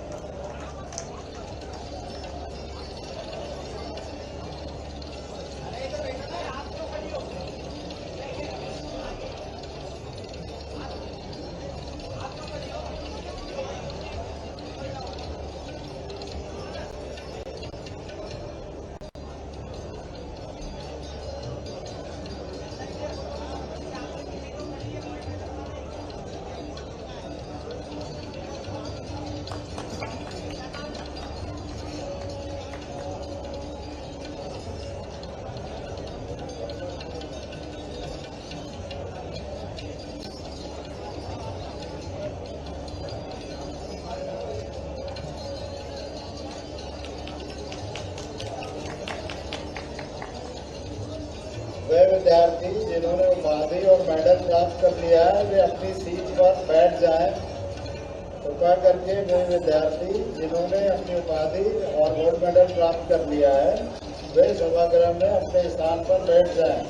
वे विद्यार्थी जिन्होंने उपाधि और मेडल प्राप्त कर लिया है वे अपनी सीट पर बैठ जाएं। कृपया करके वे विद्यार्थी जिन्होंने अपनी उपाधि और गोल्ड मेडल प्राप्त कर लिया है वे सभागृह में अपने स्थान पर बैठ जाएं।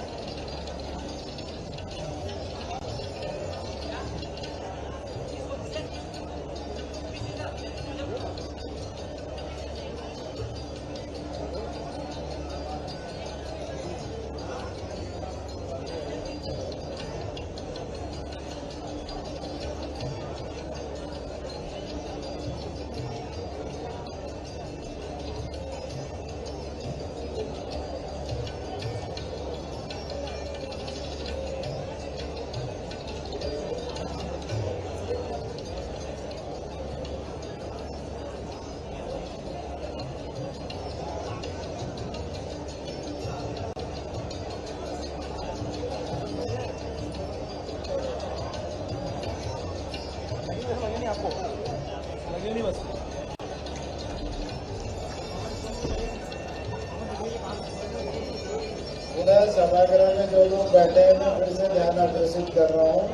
उधर सभागृह में जो लोग बैठे हैं मैं फिर से ध्यान आकर्षित कर रहा हूँ।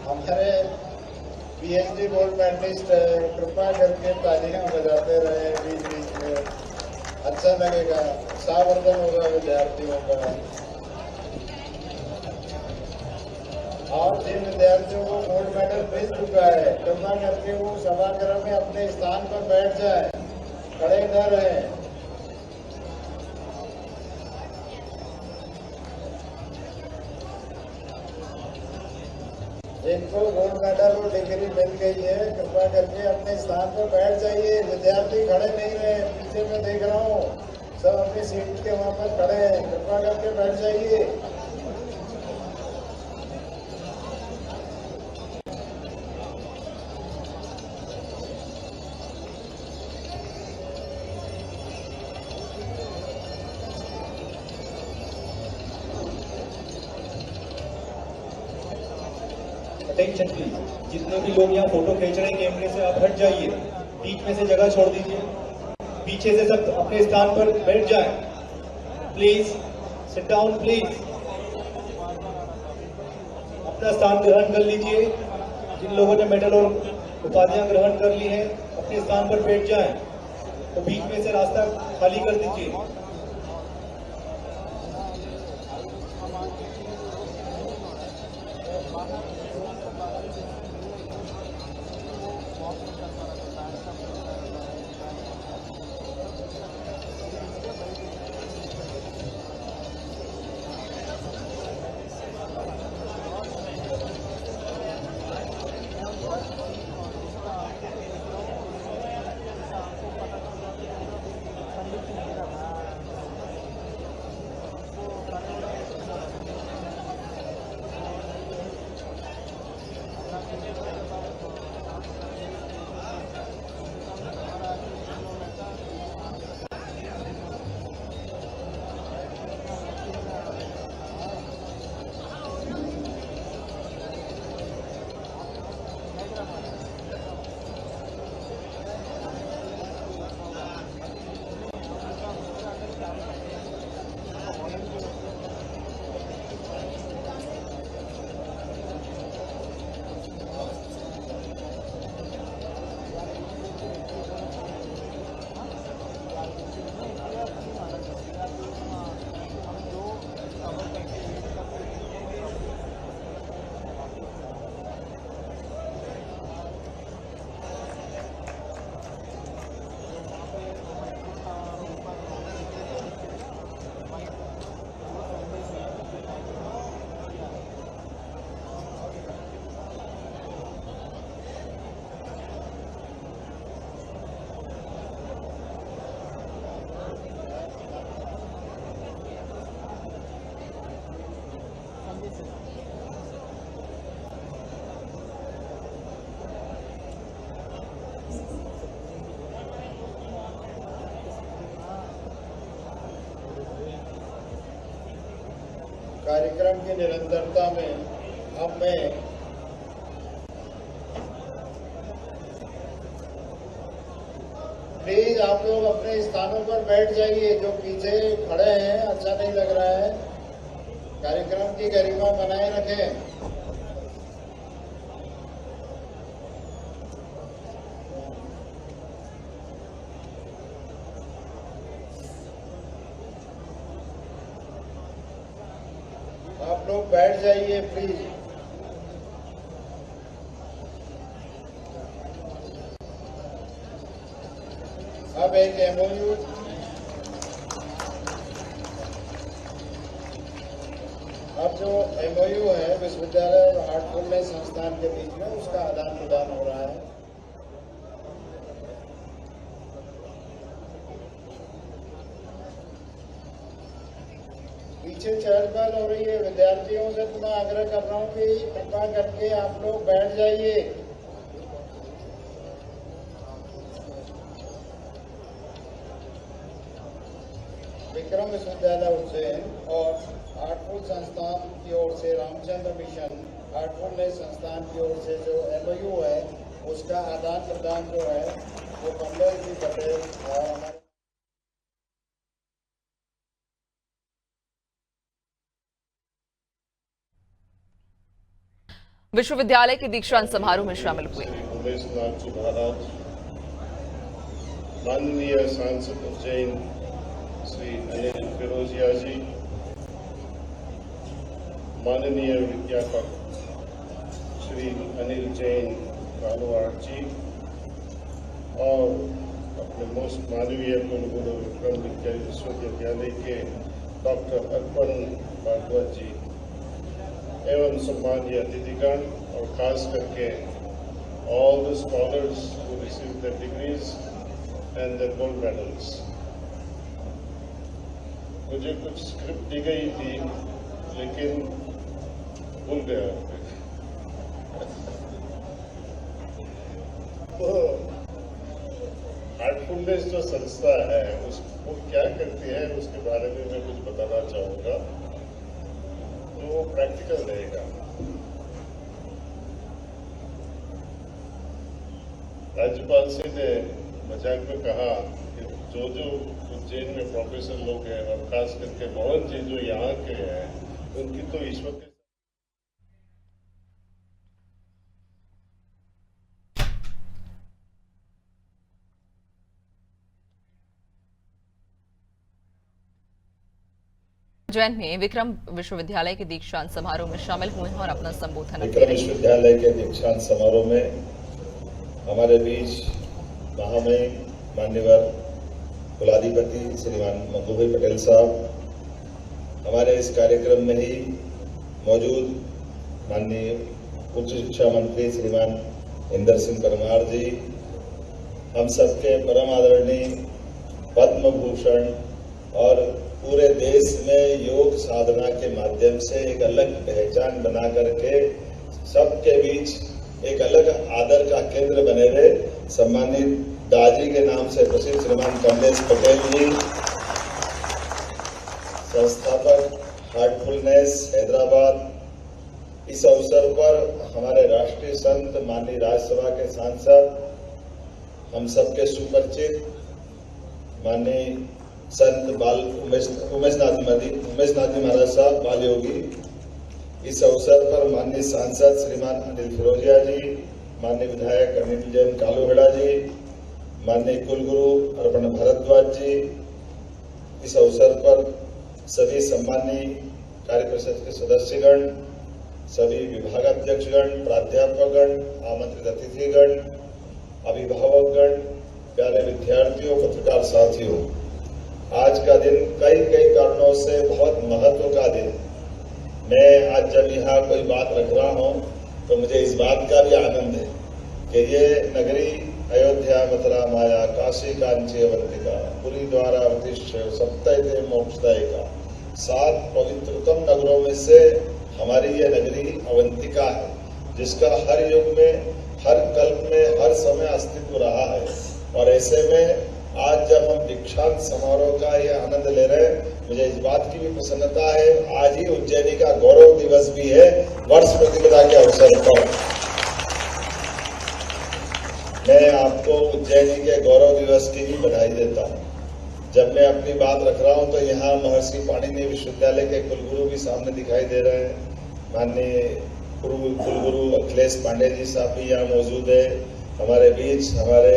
हमारे पीएचडी गोल्ड मेडलिस्ट कृपया करके तालियां बजाते रहे बीच बीच में, अच्छा लगेगा, सावर्धन होगा विद्यार्थियों का। और जिन विद्यार्थियों को गोल्ड मेडल मिल चुका है कृपया करके वो सभागृह में अपने स्थान पर बैठ जाए, खड़े न रहें। जिनको गोल्ड मेडल और डिग्री मिल गई है कृपया करके अपने स्थान पर बैठ जाइए। विद्यार्थी खड़े नहीं रहे, पीछे मैं देख रहा हूँ सब अपनी सीट के वहां पर खड़े हैं, कृपया करके बैठ जाइए। अटेंशन प्लीज, जितने भी लोग यहाँ फोटो खींच रहे हैं कैमरे से आप हट जाइए, बीच में से जगह छोड़ दीजिए, पीछे से सब अपने स्थान पर बैठ जाएं। प्लीज सिट डाउन प्लीज, अपना स्थान ग्रहण कर लीजिए। जिन लोगों ने मेडल और उपाधियां ग्रहण कर ली हैं अपने स्थान पर बैठ जाएं, तो बीच में से रास्ता खाली कर दीजिए। कार्यक्रम की निरंतरता में अब मैं प्लीज आप लोग अपने स्थानों पर बैठ जाइए। जो पीछे खड़े हैं अच्छा नहीं लग रहा है। कार्यक्रम की गरिमा बनाए रखें। आप लोग बैठ जाइए प्लीज। अब एक एमओयू अब जो एमओयू है विश्वविद्यालय और हार्टफुलनेस संस्थान के बीच में, उसका आदान प्रदान हो रहा है। पीछे चहल-पहल हो रही है। विद्यार्थियों से तो मैं आग्रह कर रहा हूँ कि कृपा करके आप लोग बैठ जाइए। विक्रम विश्वविद्यालय उज्जैन और हार्टफुल संस्थान की ओर से रामचंद्र मिशन हार्टफुलनेस संस्थान की ओर से जो एमओयू है, उसका आदान प्रदान जो है वो कमलेश जी पटेल और हमारे विश्वविद्यालय के दीक्षांत समारोह में शामिल हुए। उमेश नाथ जी महाराज, माननीय सांसद उज्जैन श्री अनिल फिरोजिया जी, माननीय विज्ञापक श्री अनिल जैन कालवाड़ जी और अपने मोस्ट मानवीय कुलगुरु विक्रम विश्वविद्यालय के डॉक्टर अर्पण भारद्वाज जी एवं सम्मानीय अतिथिगण और खास करके all the scholars who received their degrees and their gold medals. मुझे कुछ स्क्रिप्ट दी गई थी लेकिन भूल गया। तो हार्टफुलनेस जो संस्था है उसको क्या करती है उसके बारे में मैं कुछ बताना चाहूँगा, तो वो प्रैक्टिकल रहेगा। राज्यपाल से ने मजाक में कहा कि जो उज्जैन में प्रोफेसर लोग हैं और खास करके मोहन जी जो यहाँ के हैं, उनकी तो ईश्वर के उज्जैन में विक्रम विश्वविद्यालय के दीक्षांत समारोह में शामिल हुए और अपना संबोधन विक्रम विश्वविद्यालय के दीक्षांत समारोह में हमारे बीच महामहिम मान्यवर कुलाधिपति श्रीमान मंगूभाई पटेल साहब, हमारे इस कार्यक्रम में ही मौजूद माननीय उच्च शिक्षा मंत्री श्रीमान इंदर सिंह परमार जी, हम सबके परम आदरणीय पद्म भूषण और पूरे देश में योग साधना के माध्यम से एक अलग पहचान बना करके सबके बीच एक अलग आदर का केंद्र बने रहे सम्मानित दाजी के नाम से प्रसिद्ध श्रीमान कमलेश पटेल जी, संस्थापक हार्टफुलनेस हैदराबाद, इस अवसर पर हमारे राष्ट्रीय संत माननीय राज्यसभा के सांसद, हम सबके सुपरिचित माननीय संत उमेश नाथ महाराज साहब बाल योगी, इस अवसर पर माननीय सांसद श्रीमान अनिल फिरोजिया जी, माननीय विधायक अनिल जैन कालूहेड़ा जी, माननीय कुलगुरु अर्पण भारद्वाज जी, इस अवसर पर सभी सम्मानीय कार्य परिषद के सदस्यगण, सभी विभागाध्यक्षगण, प्राध्यापकगण, आमंत्रित अतिथिगण, अभिभावकगण, प्यारे विद्यार्थियों, पत्रकार साथियों, आज का दिन कई कारणों से बहुत महत्व का दिन। मैं आज जब यहाँ कोई बात रख रहा हूँ तो मुझे इस बात का भी आनंद है कि ये नगरी अयोध्या, मथुरा, माया, काशी, कांची, अवंतिका, पुरी, द्वारा, वतिष्ठ, सप्तैते, मोक्षदायिका, 7 पवित्रतम नगरों में से हमारी ये नगरी अवंतिका है, जिसका हर युग में, हर कल्प में, हर समय अस्तित्व रहा है। और ऐसे में आज जब हम दीक्षांत समारोह का ये आनंद ले रहे हैं, मुझे इस बात की भी प्रसन्नता है, आज ही उज्जैनी का गौरव दिवस भी है, वर्ष प्रतिष्ठा के अवसर पर। मैं आपको उज्जैनी के गौरव दिवस की भी बधाई देता हूँ। जब मैं अपनी बात रख रहा हूं तो यहाँ महर्षि पाणिनि विश्वविद्यालय के कुलगुरु भी सामने दिखाई दे रहे हैं। माननीय पूर्व कुलगुरु अखिलेश पांडे जी साहब भी यहाँ मौजूद है हमारे बीच। हमारे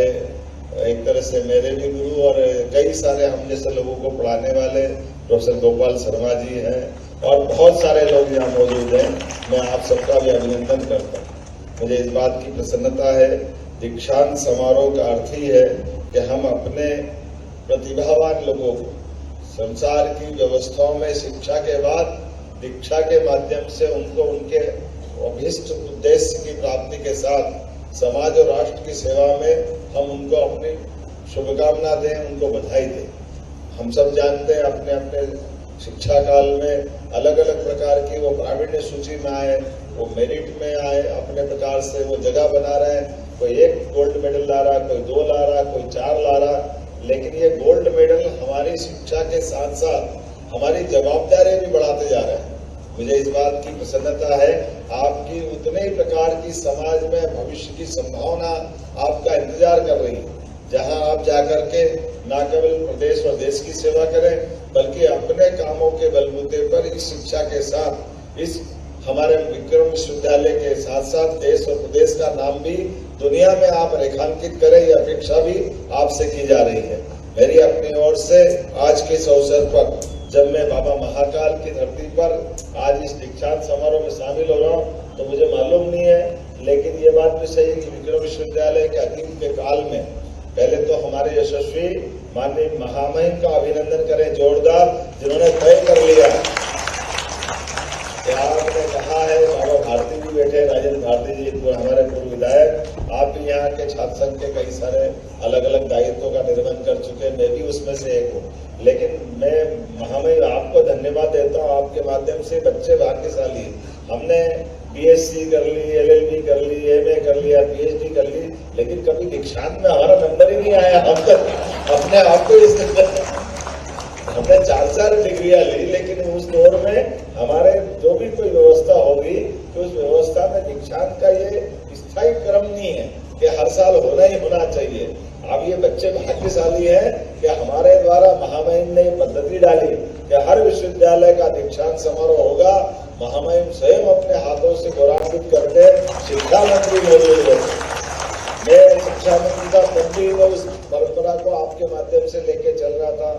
एक तरह से मेरे भी गुरु और कई सारे हम जैसे लोगों को पढ़ाने वाले प्रोफेसर गोपाल शर्मा जी हैं और बहुत सारे लोग यहाँ मौजूद हैं। मैं आप सबका भी अभिनंदन करता हूँ। मुझे इस बात की प्रसन्नता है, दीक्षांत समारोह का अर्थ ही है कि हम अपने प्रतिभावान लोगों को संसार की व्यवस्थाओं में शिक्षा के बाद दीक्षा के माध्यम से उनको उनके अभीष्ट उद्देश्य की प्राप्ति के साथ समाज और राष्ट्र की सेवा में हम उनको अपनी शुभकामना दें, उनको बधाई दें। हम सब जानते हैं अपने अपने शिक्षा काल में अलग अलग प्रकार की वो प्रावीण्य सूची में आए, वो मेरिट में आए, अपने प्रकार से वो जगह बना रहे हैं। कोई 1 गोल्ड मेडल ला रहा, कोई 2 ला रहा, कोई 4 ला रहा, लेकिन ये गोल्ड मेडल हमारी शिक्षा के साथ साथ हमारी जवाबदारी भी बढ़ाते जा रहे हैं। मुझे इस बात की प्रसन्नता है, आपकी उतने ही प्रकार की समाज में भविष्य की संभावना आपका इंतजार कर रही है, जहां आप जाकर के न केवल प्रदेश और देश की सेवा करें बल्कि अपने कामों के बलबूते पर इस शिक्षा के साथ इस हमारे विक्रम विश्वविद्यालय के साथ साथ देश और प्रदेश का नाम भी दुनिया में आप रेखांकित करें, यह अपेक्षा भी आपसे की जा रही है। मेरी अपनी ओर से आज के इस अवसर पर जब मैं बाबा महाकाल की धरती पर आज इस दीक्षांत समारोह में शामिल हो रहा हूँ तो मुझे मालूम नहीं है, लेकिन ये बात भी सही है कि विक्रम विश्वविद्यालय के अतीत के काल में पहले तो हमारे यशस्वी माननीय महामहिम का अभिनंदन करें जोरदार, जिन्होंने तय कर लिया। आपने कहा है बाबा भारती जी बैठे, राजेंद्र भारती जी हमारे पूर्व विधायक, आप भी यहाँ के छात्र संघ के कई सारे अलग अलग दायित्वों का निर्वहन कर चुके हैं, मैं भी उसमें से एक हूँ। लेकिन मैं महामहिम आपको धन्यवाद देता हूँ, आपके माध्यम से बच्चे भाग्यशाली। हमने BSc कर ली, LLB कर ली, MA कर लिया, PhD कर ली, लेकिन कभी दीक्षांत में हमारा नंबर ही नहीं आया। हम तक अपने आप को हमने 4 डिग्रियां ली, लेकिन उस दौर में हमारे जो भी कोई व्यवस्था होगी तो उस व्यवस्था में दीक्षांत का ये स्थायी क्रम नहीं है कि हर साल होना ही होना चाहिए। अब ये बच्चे भाग्यशाली हैं कि हमारे द्वारा महामहिम ने पद्धति डाली कि हर विश्वविद्यालय का दीक्षांत समारोह होगा। महामहिम स्वयं अपने हाथों से गौरवान्वित करके शिक्षा मंत्री मौजूद है। मैं शिक्षा मंत्री का तभी उस परंपरा को आपके माध्यम से लेके चल रहा था।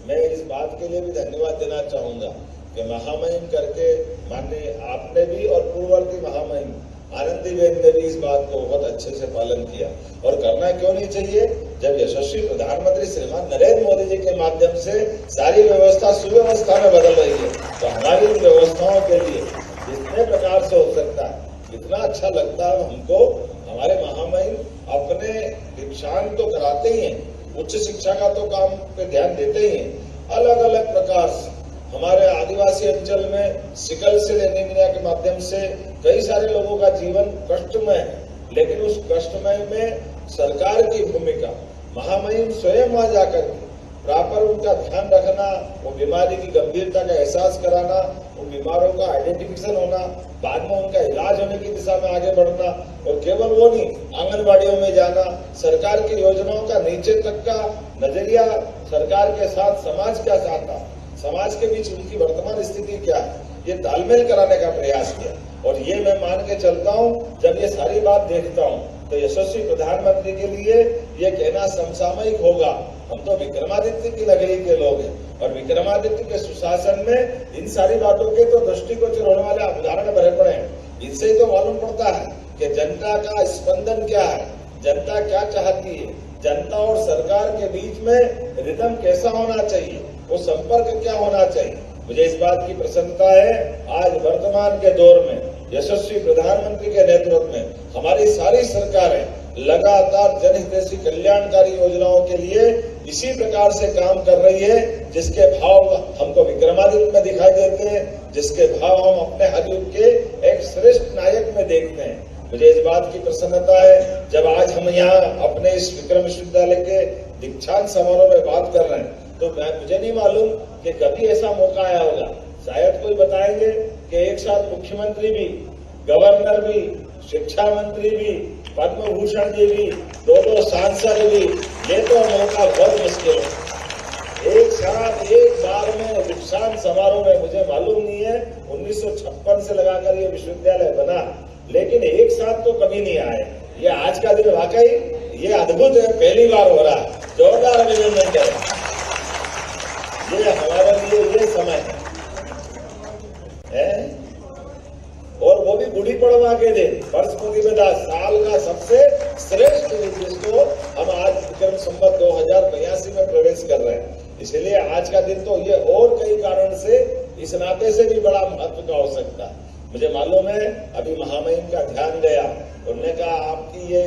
मैं इस बात के लिए भी धन्यवाद देना चाहूंगा कि महामहिम करके माननीय आपने भी और पूर्ववर्ती महामहिम आनंदीबेन ने भी इस बात को बहुत अच्छे से पालन किया। और करना क्यों नहीं चाहिए, जब यशस्वी प्रधानमंत्री श्रीमान नरेंद्र मोदी जी के माध्यम से सारी व्यवस्था सुव्यवस्था में बदल रही है, तो हमारी इन व्यवस्थाओं के लिए जितने प्रकार से हो सकता है, इतना अच्छा लगता है हमको। हमारे महामहिम अपने दीक्षांत तो कराते ही हैं, उच्च शिक्षा का तो काम पे ध्यान देते ही हैं। अलग अलग प्रकार से हमारे आदिवासी अंचल में सिकल सेल एनीमिया के माध्यम से कई सारे लोगों का जीवन कष्टमय है, लेकिन उस कष्टमय में सरकार की भूमिका, महामहिम स्वयं वहां जाकर प्रॉपर उनका ध्यान रखना, वो बीमारी की गंभीरता का एहसास कराना, उन बीमारों का आइडेंटिफिकेशन होना, बाद में उनका इलाज होने की दिशा में आगे बढ़ना, और केवल वो नहीं, आंगनबाड़ियों में जाना, सरकार की योजनाओं का नीचे तक का नजरिया, सरकार के साथ समाज क्या चाहता, समाज के बीच उनकी वर्तमान स्थिति क्या है, ये तालमेल कराने का प्रयास किया। और ये मैं मान के चलता हूँ, जब ये सारी बात देखता हूँ तो यशस्वी प्रधानमंत्री के लिए ये कहना समसामयिक होगा। हम तो विक्रमादित्य की नगरी के लोग हैं, और विक्रमादित्य के सुशासन में इन सारी बातों के तो दृष्टिगोचर होने वाले उदाहरण भरे पड़े हैं। इनसे ही तो मालूम पड़ता है कि जनता का स्पंदन क्या है, जनता क्या चाहती है, जनता और सरकार के बीच में रिदम कैसा होना चाहिए, वो संपर्क क्या होना चाहिए। मुझे इस बात की प्रसन्नता है, आज वर्तमान के दौर में यशस्वी प्रधानमंत्री के नेतृत्व में हमारी सारी सरकारें लगातार जनहितैषी कल्याणकारी योजनाओं के लिए इसी प्रकार से काम कर रही है, जिसके भाव हमको विक्रमादित्य में दिखाई देते हैं, जिसके भाव हम अपने हर युग के एक श्रेष्ठ नायक में देखते हैं। मुझे इस बात की प्रसन्नता है, जब आज हम यहाँ अपने इस विक्रम विश्वविद्यालय के दीक्षांत समारोह में बात कर रहे हैं, तो मुझे नहीं मालूम कि कभी ऐसा मौका आया होगा। शायद कोई बताएंगे कि एक साथ मुख्यमंत्री भी, गवर्नर भी, शिक्षा मंत्री भी, पद्म भूषण जी भी, 2 सांसद भी, ये तो मौका बहुत मुश्किल है। एक साथ एक बार में दीक्षांत समारोह में, मुझे मालूम नहीं है 1956 से लगाकर ये विश्वविद्यालय बना, लेकिन एक साथ तो कभी नहीं आए। ये आज का दिन वाकई ये अद्भुत है, पहली बार हो रहा है। जोरदार अभिनंदन करें। ये हमारे लिए ये समय है और वो भी गुड़ी पड़वा के दिन, वर्ष प्रतिपदा, साल का सबसे श्रेष्ठ दिन, जिसको हम आज विक्रम संवत 2082 में प्रवेश कर रहे हैं। इसलिए आज का दिन तो ये और कई कारण से इस नाते से भी बड़ा महत्व का हो सकता है। मुझे मालूम है अभी महामहिम का ध्यान गया, उन्होंने कहा आपकी ये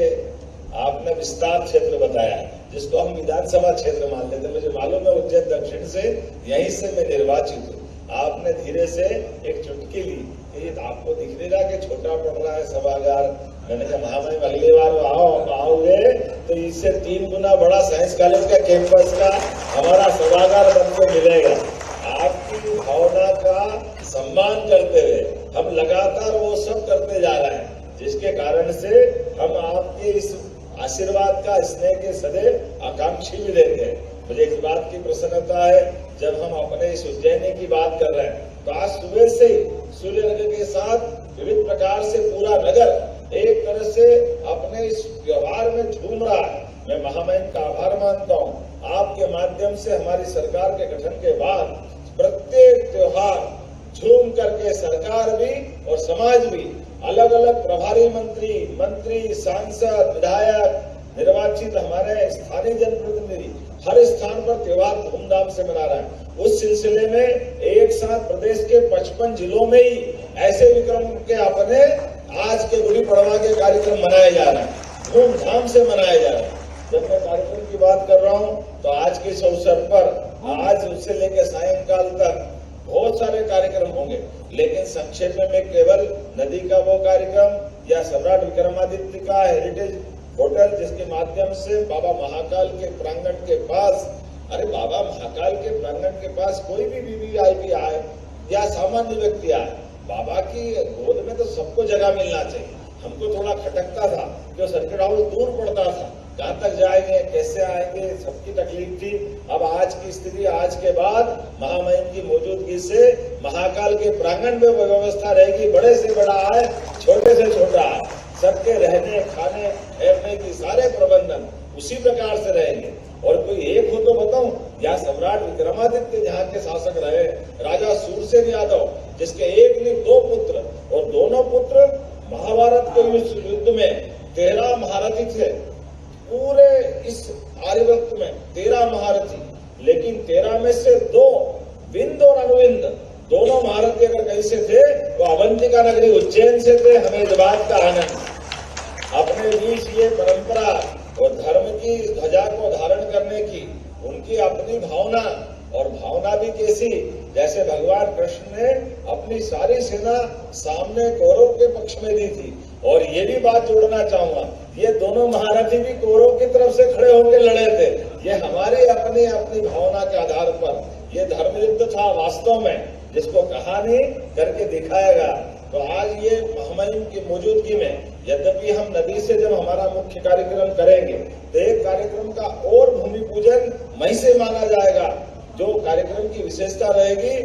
आपने विस्तार क्षेत्र बताया जिसको हम विधानसभा क्षेत्र मान लेते। मुझे मालूम है उज्जैन दक्षिण से यहीं से मैं निर्वाचित हूँ। आपने धीरे से एक चुटकी ली, ये आपको दिख नहीं रहा कि छोटा पड़ रहा है सभागार। मैंने कहा महामहिम अगली बार आओगे तो इससे 3 गुना बड़ा साइंस कॉलेज का कैंपस का हमारा सभागार बनकर मिलेगा। आपकी भावना का सम्मान करते हुए हम लगातार वो सब करते जा रहे हैं, जिसके कारण से हम आपके इस आशीर्वाद का, स्नेह के सदैव आकांक्षी भी रहते हैं। मुझे इस बात की प्रसन्नता है जब हम अपने इस उज्जैनी की बात कर रहे हैं तो आज सुबह से सूर्योदय के साथ विविध प्रकार से पूरा नगर एक तरह से अपने इस व्यवहार में झूम रहा है। मैं महामहिम का आभार मानता हूँ। आपके माध्यम से हमारी सरकार के गठन के बाद प्रत्येक त्योहार झूम करके सरकार भी और समाज भी, अलग अलग प्रभारी मंत्री, सांसद, विधायक, निर्वाचित हमारे स्थानीय जनप्रतिनिधि हर स्थान पर त्योहार धूमधाम से मना रहा है। उस सिलसिले में एक साथ प्रदेश के 55 जिलों में ही ऐसे विक्रम के अपने आज के गुड़ी पड़वा के कार्यक्रम मनाए जा रहे हैं, धूमधाम से मनाए जा रहे हैं। जब मैं कार्यक्रम की बात कर रहा हूँ तो आज के इस अवसर पर आज उससे लेकर सायंकाल तक बहुत सारे कार्यक्रम होंगे, लेकिन संक्षेप में केवल नदी का वो कार्यक्रम या सम्राट विक्रमादित्य का हेरिटेज होटल जिसके माध्यम से बाबा महाकाल के प्रांगण के पास, अरे बाबा महाकाल के प्रांगण के पास कोई भी वीवीआईपी आए या सामान्य व्यक्ति आए, बाबा की गोद में तो सबको जगह मिलना चाहिए। हमको थोड़ा खटकता था कि सर्किट हाउस दूर पड़ता था, कहाँ तक जाएंगे, कैसे आएंगे, सबकी तकलीफ थी। अब आज की स्थिति, आज के बाद महामहिम की मौजूदगी से महाकाल के प्रांगण में व्यवस्था रहेगी। बड़े से बड़ा है, छोटे से छोटा है, सबके रहने, खाने, ठहरने की सारे प्रबंधन उसी प्रकार से रहेंगे। और कोई एक हो तो बताऊं, यहाँ सम्राट विक्रमादित्य जहाँ के शासक रहे, राजा सूरसेन यादव, जिसके एक ने 2 पुत्र और दोनों पुत्र महाभारत के युद्ध में 13 महारथी थे। पूरे इस आर्यवक्त में 13 महारथी, लेकिन 13 में से 2 विंद और अनुविंद दोनों महारथी अगर कहीं से थे तो अवंतिका नगरी उज्जैन से थे। हमें इस बात का आनंद। अपने बीच ये परंपरा और धर्म की ध्वजा को धारण करने की उनकी अपनी भावना, और भावना भी कैसी, जैसे भगवान कृष्ण ने अपनी सारी सेना सामने कौरव के पक्ष में दी थी। और ये भी बात जोड़ना चाहूंगा, ये दोनों महारथी भी कौरव की तरफ से खड़े होकर लड़े थे। ये हमारी अपनी अपनी भावना के आधार पर ये धर्म युद्ध था वास्तव में, जिसको कहानी करके दिखाएगा। तो आज ये महामहिम की मौजूदगी में, यद्यपि हम नदी से जब हमारा मुख्य कार्यक्रम करेंगे तो एक कार्यक्रम का और भूमि पूजन मई से माना जाएगा, जो कार्यक्रम की विशेषता रहेगी।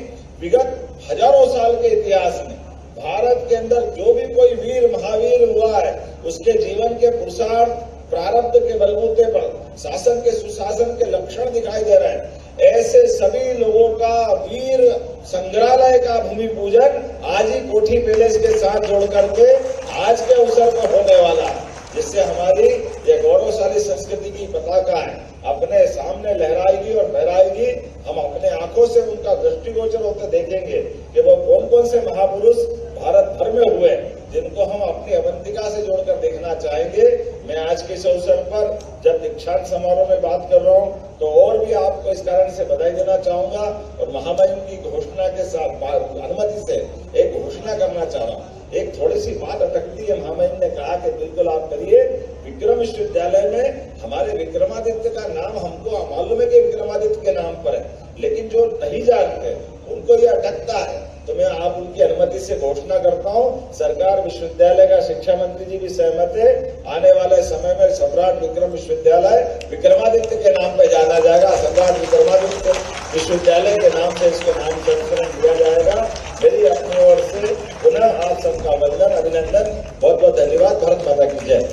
विगत हजारों साल के इतिहास में भारत के अंदर जो भी कोई वीर महावीर हुआ है, उसके जीवन के पुरुषार्थ प्रारब्ध के बलबूते पर शासन के सुशासन के लक्षण दिखाई दे रहे हैं। ऐसे सभी लोगों का वीर संग्रहालय का भूमि पूजन आज ही कोठी पैलेस के साथ जोड़ करके आज के अवसर पर होने वाला है, जिससे हमारी ये गौरवशाली संस्कृति की पताका है अपने सामने लहराएगी और फहराएगी। हम अपने आंखों से उनका दृष्टिगोचर होते देखेंगे कि वो कौन कौन से महापुरुष भारत भर में हुए, जिनको हम अपनी अवंतिका से जोड़कर देखना चाहेंगे। मैं आज के इस अवसर पर जब दीक्षांत समारोह में बात कर रहा हूँ तो और भी आपको इस कारण से बधाई देना चाहूंगा और महामहिम की घोषणा के साथ अनुमति से एक घोषणा करना चाह रहा हूँ। एक थोड़ी सी बात अटकती है, महामहिम ने कहा कि बिल्कुल आप करिए। विक्रम विश्वविद्यालय में हमारे विक्रमादित्य का नाम हमको मालूम है कि विक्रमादित्य के नाम पर है, लेकिन जो नहीं जानते उनको ये अटकता है। तो मैं आप उनकी अनुमति से घोषणा करता हूं, सरकार विश्वविद्यालय का शिक्षा मंत्री जी भी सहमत है। आने वाले समय में सम्राट विक्रम विश्वविद्यालय विक्रमादित्य के नाम पर जाना जाएगा। सम्राट विक्रमादित्य विश्वविद्यालय के नाम से इसका नाम संस्करण दिया जाएगा। मेरी अपनी ओर से पुनः आप सबका वंदन, अभिनंदन, बहुत बहुत धन्यवाद। भारत माता की जय।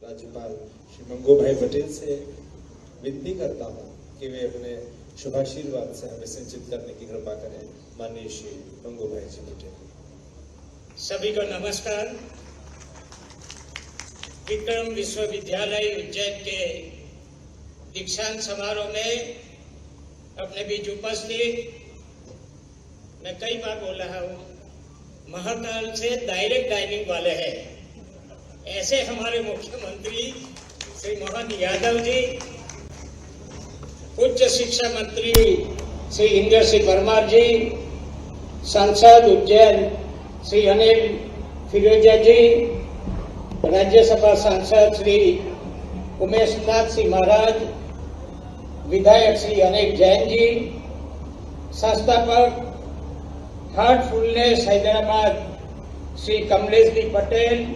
राज्यपाल श्री मंगू भाई पटेल से विनती करता हूं कि वे अपने शुभाशीर्वाद से हमें सिंचित करने की कृपा करें। माननीय श्री मंगू भाई जी पटेल। सभी को नमस्कार। विक्रम विश्वविद्यालय उज्जैन के दीक्षांत समारोह में अपने बीच उपस्थित, मैं कई बार बोल रहा हूं, महाकाल से डायरेक्ट डाइनिंग वाले हैं ऐसे हमारे मुख्यमंत्री श्री मोहन यादव जी, उच्च शिक्षा मंत्री श्री इंद्र सिंह परमार जी, सांसद उज्जैन श्री अनिल फिरोजिया जी, राज्यसभा सांसद श्री उमेश नाथ सिंह महाराज, विधायक श्री अनिल जैन जी, संस्थापक हार्टफुलनेस हैदराबाद श्री कमलेश दी पटेल,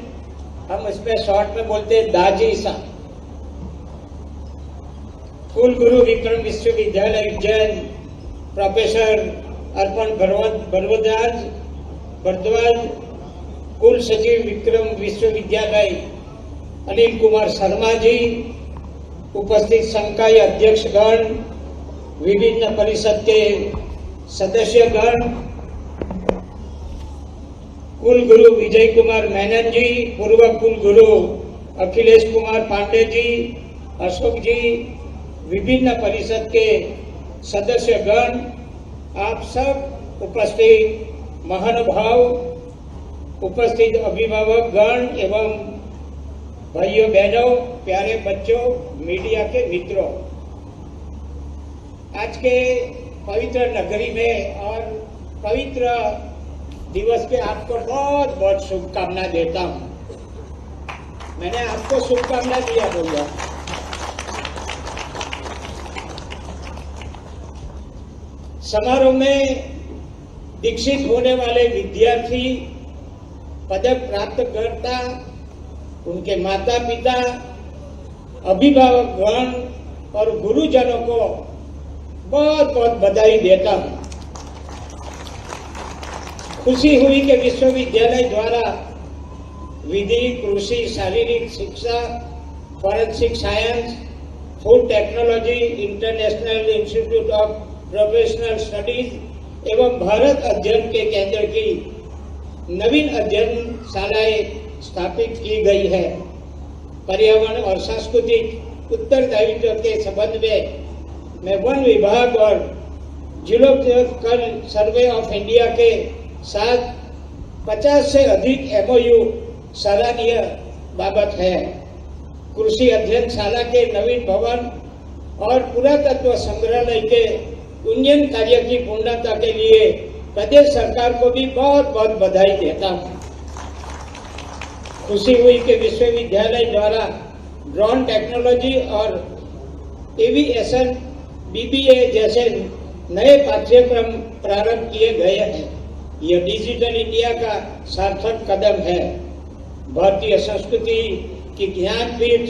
हम इस पे शॉर्ट में बोलते हैं दाजी साहब, कुल गुरु विक्रम विश्वविद्यालय उज्जैन प्रोफेसर अर्पण भारद्वाज, कुल सचिव विक्रम विश्वविद्यालय अनिल कुमार शर्मा जी, उपस्थित संकाय अध्यक्षगण, विभिन्न परिषद के सदस्यगण, कुल गुरु विजय कुमार मेनन जी, पूर्व कुल गुरु अखिलेश कुमार पांडे जी, अशोक जी, विभिन्न परिषद के सदस्यगण, आप सब उपस्थित महानुभाव, उपस्थित अभिभावक गण एवं भाइयों बहनों, प्यारे बच्चों, मीडिया के मित्रों, आज के पवित्र नगरी में और पवित्र दिवस पे आपको बहुत बहुत शुभकामना देता हूं। मैंने आपको शुभकामना दिया बोला। समारोह में दीक्षित होने वाले विद्यार्थी, पदक प्राप्तकर्ता, उनके माता पिता, अभिभावकगण और गुरुजनों को बहुत बहुत बधाई देता हूं। खुशी हुई कि विश्वविद्यालय द्वारा विधि, कृषि, शारीरिक शिक्षा, forensic science, food technology, international institute of professional studies एवं भारत अध्ययन के केंद्र की नवीन अध्ययनशालाएं स्थापित की गई है। पर्यावरण और सांस्कृतिक उत्तरदायित्व के संबंध में मैं वन विभाग और जियोलॉजिकल सर्वे ऑफ इंडिया के साथ 50 से अधिक एमओयू सराहनीय बाबत है। कृषि अध्ययनशाला के नवीन भवन और पुरातत्व संग्रहालय के उन्नयन कार्य की पूर्णता के लिए प्रदेश सरकार को भी बहुत बहुत बधाई देता हूँ। खुशी हुई कि विश्वविद्यालय द्वारा ड्रोन टेक्नोलॉजी और एविएशन बीबीए जैसे नए पाठ्यक्रम प्रारंभ किए गए हैं। यह डिजिटल इंडिया का सार्थक कदम है। भारतीय संस्कृति की ज्ञानपीठ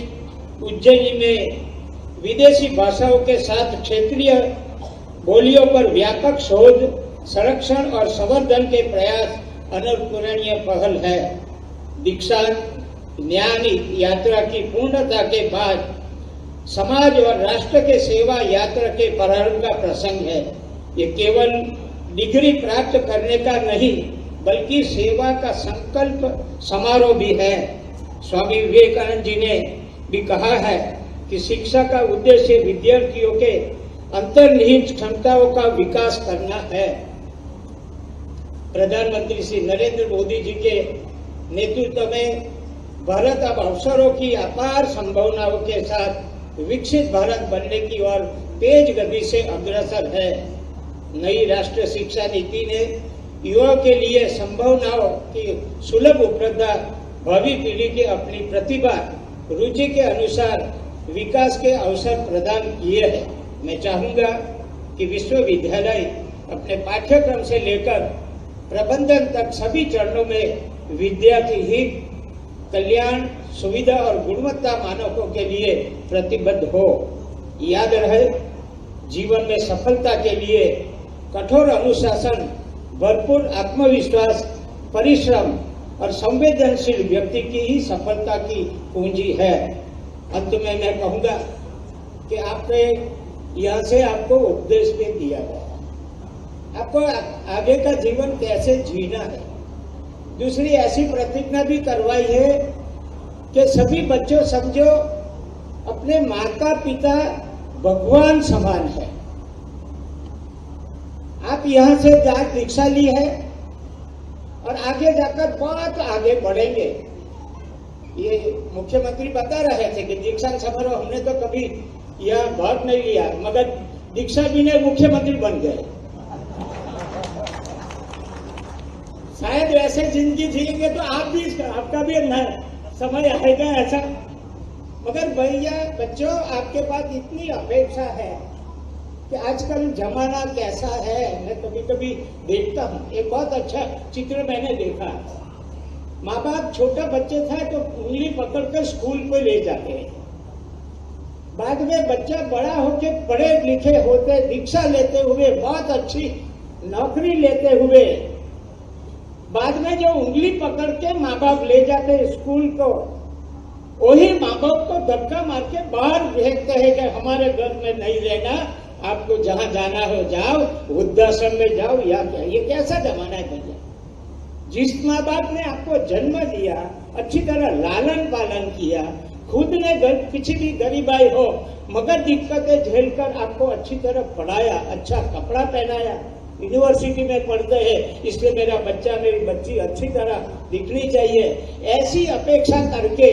उज्जैन में विदेशी भाषाओं के साथ क्षेत्रीय बोलियों पर व्यापक शोध, संरक्षण और संवर्धन के प्रयास अनुकरणीय पहल है। दीक्षांत ज्ञान यात्रा की पूर्णता के बाद समाज और राष्ट्र के सेवा यात्रा के प्रारंभ का प्रसंग है। ये केवल डिग्री प्राप्त करने का नहीं बल्कि सेवा का संकल्प समारोह भी है। स्वामी विवेकानंद जी ने भी कहा है कि शिक्षा का उद्देश्य विद्यार्थियों के अंतर्निहित क्षमताओं का विकास करना है। प्रधानमंत्री श्री नरेंद्र मोदी जी के नेतृत्व में भारत अब अवसरों की अपार संभावनाओं के साथ विकसित भारत बनने की ओर तेज गति से अग्रसर है। नई राष्ट्रीय शिक्षा नीति ने युवाओं के लिए संभावनाओं की सुलभ उपलब्धता भावी पीढ़ी के अपनी प्रतिभा रुचि के अनुसार विकास के अवसर प्रदान किए हैं। मैं चाहूंगा कि विश्वविद्यालय अपने पाठ्यक्रम से लेकर प्रबंधन तक सभी चरणों में विद्यार्थी हित, कल्याण, सुविधा और गुणवत्ता मानकों के लिए प्रतिबद्ध हो। याद रहे, जीवन में सफलता के लिए कठोर अनुशासन, भरपूर आत्मविश्वास, परिश्रम और संवेदनशील व्यक्ति की ही सफलता की पूंजी है। अंत में मैं कहूंगा कि आपने यहाँ से आपको उपदेश भी दिया गया, आपको आगे का जीवन कैसे जीना है। दूसरी ऐसी प्रतिज्ञा भी करवाई है कि सभी बच्चों समझो अपने माता पिता भगवान समान है। आप यहाँ से दीक्षा ली है और आगे जाकर बहुत आगे बढ़ेंगे। ये मुख्यमंत्री बता रहे थे कि दीक्षा समारोह हमने तो कभी यह भाग नहीं लिया, मगर दीक्षा भी ने मुख्यमंत्री बन गए। शायद वैसे जिंदगी जिएंगे तो आप भी, आपका भी समय आएगा ऐसा। मगर भैया बच्चों, आपके पास इतनी अपेक्षा है कि आजकल जमाना कैसा है। मैं कभी कभी देखता हूँ, एक बहुत अच्छा चित्र मैंने देखा। माँ बाप छोटा बच्चे था तो उंगली पकड़कर स्कूल पे ले जाते हैं। बाद में बच्चा बड़ा होके पढ़े लिखे होते, दीक्षा लेते हुए, बहुत अच्छी नौकरी लेते हुए, बाद में जो उंगली पकड़ के माँ बाप ले जाते स्कूल को, वही माँ बाप को धक्का मार के बाहर भेजते हैं कि हमारे घर में नहीं रहना, आपको जहां जाना हो जाओ, वृद्धाश्रम में जाओ या क्या। ये कैसा जमाना है भैया। जिस माँ बाप ने आपको जन्म दिया, अच्छी तरह लालन पालन किया, खुद ने किसी भी गरीबाई हो मगर दिक्कतें झेलकर आपको अच्छी तरह पढ़ाया, अच्छा कपड़ा पहनाया, यूनिवर्सिटी में पढ़ते हैं इसलिए मेरा बच्चा मेरी बच्ची अच्छी तरह दिखनी चाहिए, ऐसी अपेक्षा करके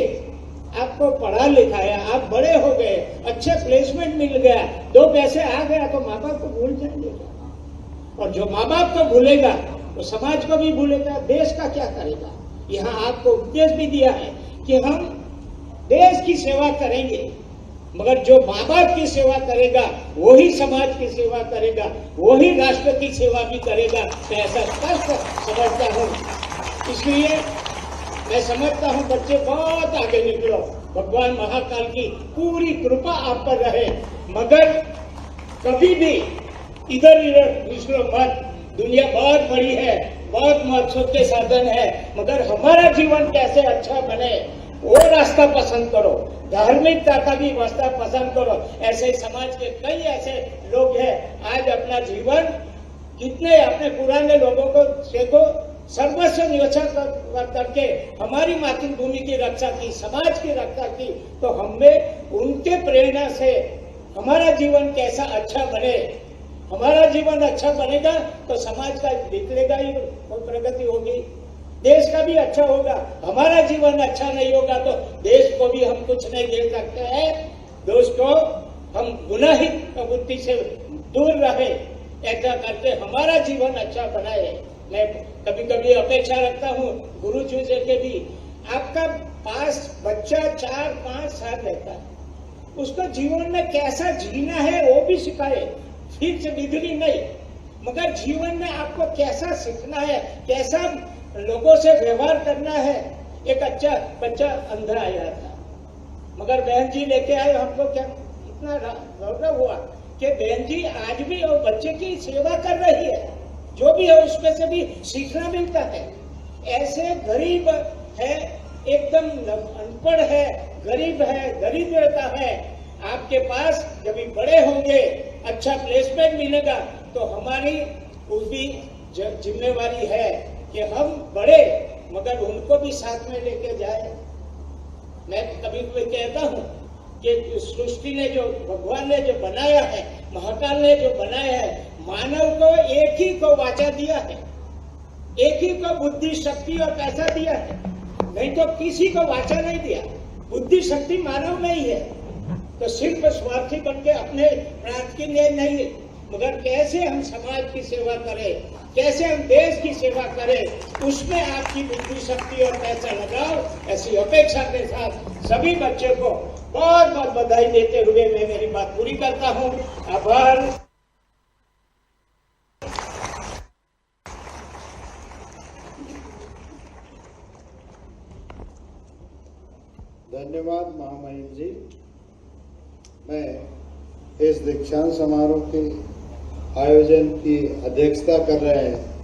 आपको पढ़ा लिखाया, आप बड़े हो गए, अच्छे प्लेसमेंट मिल गया, 2 पैसे आ गया तो माँ बाप को भूल जाएंगे। और जो माँ बाप को भूलेगा तो समाज को भी भूलेगा, देश का क्या करेगा। यहाँ आपको उपदेश भी दिया है कि हम देश की सेवा करेंगे, मगर जो माँ बाप की सेवा करेगा वही समाज की सेवा करेगा, वही राष्ट्र की सेवा भी करेगा। मैं ऐसा स्पष्ट समझता हूँ। इसलिए मैं समझता हूँ बच्चे बहुत आगे निकलो, भगवान महाकाल की पूरी कृपा आप पर रहे, मगर कभी भी इधर निकलो मत। दुनिया बहुत बड़ी है, बहुत मकसद के साधन है, मगर हमारा जीवन कैसे अच्छा बने वो रास्ता पसंद करो, धार्मिकता का भी रास्ता पसंद करो। ऐसे समाज के कई ऐसे लोग हैं, आज अपना जीवन कितने अपने पुराने लोगों को देखो, सर्वस्व न्योछावर करके हमारी मातृभूमि की रक्षा की, समाज की रक्षा की। तो हमें उनके प्रेरणा से हमारा जीवन कैसा अच्छा बने, हमारा जीवन अच्छा बनेगा तो समाज का निकलेगा ही, प्रगति होगी, देश का भी अच्छा होगा। हमारा जीवन अच्छा नहीं होगा तो देश को भी हम कुछ नहीं दे सकते हैं। दोस्तों, हम गुनाही प्रवृत्ति से दूर रहे, ऐसा करके हमारा जीवन अच्छा बनाए। मैं कभी कभी अपेक्षा रखता हूँ गुरु जी से के भी, आपका पास बच्चा 4-5 साल रहता है, उसको जीवन में कैसा जीना है वो भी सिखाए, फिर से डिग्री नहीं, मगर जीवन में आपको कैसा सीखना है, कैसा लोगों से व्यवहार करना है। एक अच्छा बच्चा अंधा आया था, मगर बहन जी लेके आए, हमको क्या इतना गौरव हुआ कि बहन जी आज भी वो बच्चे की सेवा कर रही है, जो भी है उसमें से भी सीखना मिलता है। ऐसे गरीब है, एकदम अनपढ़ है, गरीब है, दरिद्रता है, आपके पास जब भी बड़े होंगे, अच्छा प्लेसमेंट मिलेगा तो हमारी पूरी जिम्मेवारी है कि हम बड़े मगर उनको भी साथ में लेके जाए। मैं कभी कभी कहता हूँ कि सृष्टि ने जो, भगवान ने जो बनाया है, महाकाल ने जो बनाया है, मानव को एक ही को वाचा दिया है, एक ही को बुद्धि शक्ति और पैसा दिया है, नहीं तो किसी को वाचा नहीं दिया। बुद्धि शक्ति मानव में ही है। तो सिर्फ स्वार्थी बनके अपने प्रांत के लिए नहीं, मगर कैसे हम समाज की सेवा करें, कैसे हम देश की सेवा करें, उसमें आपकी बुद्धि शक्ति और पैसा लगाओ, ऐसी अपेक्षा के साथ सभी बच्चों को बहुत बहुत बधाई देते हुए मैं मेरी बात पूरी करता हूं। आभार। धन्यवाद महामहिम जी। मैं इस दीक्षांत समारोह के आयोजन की अध्यक्षता कर रहे हैं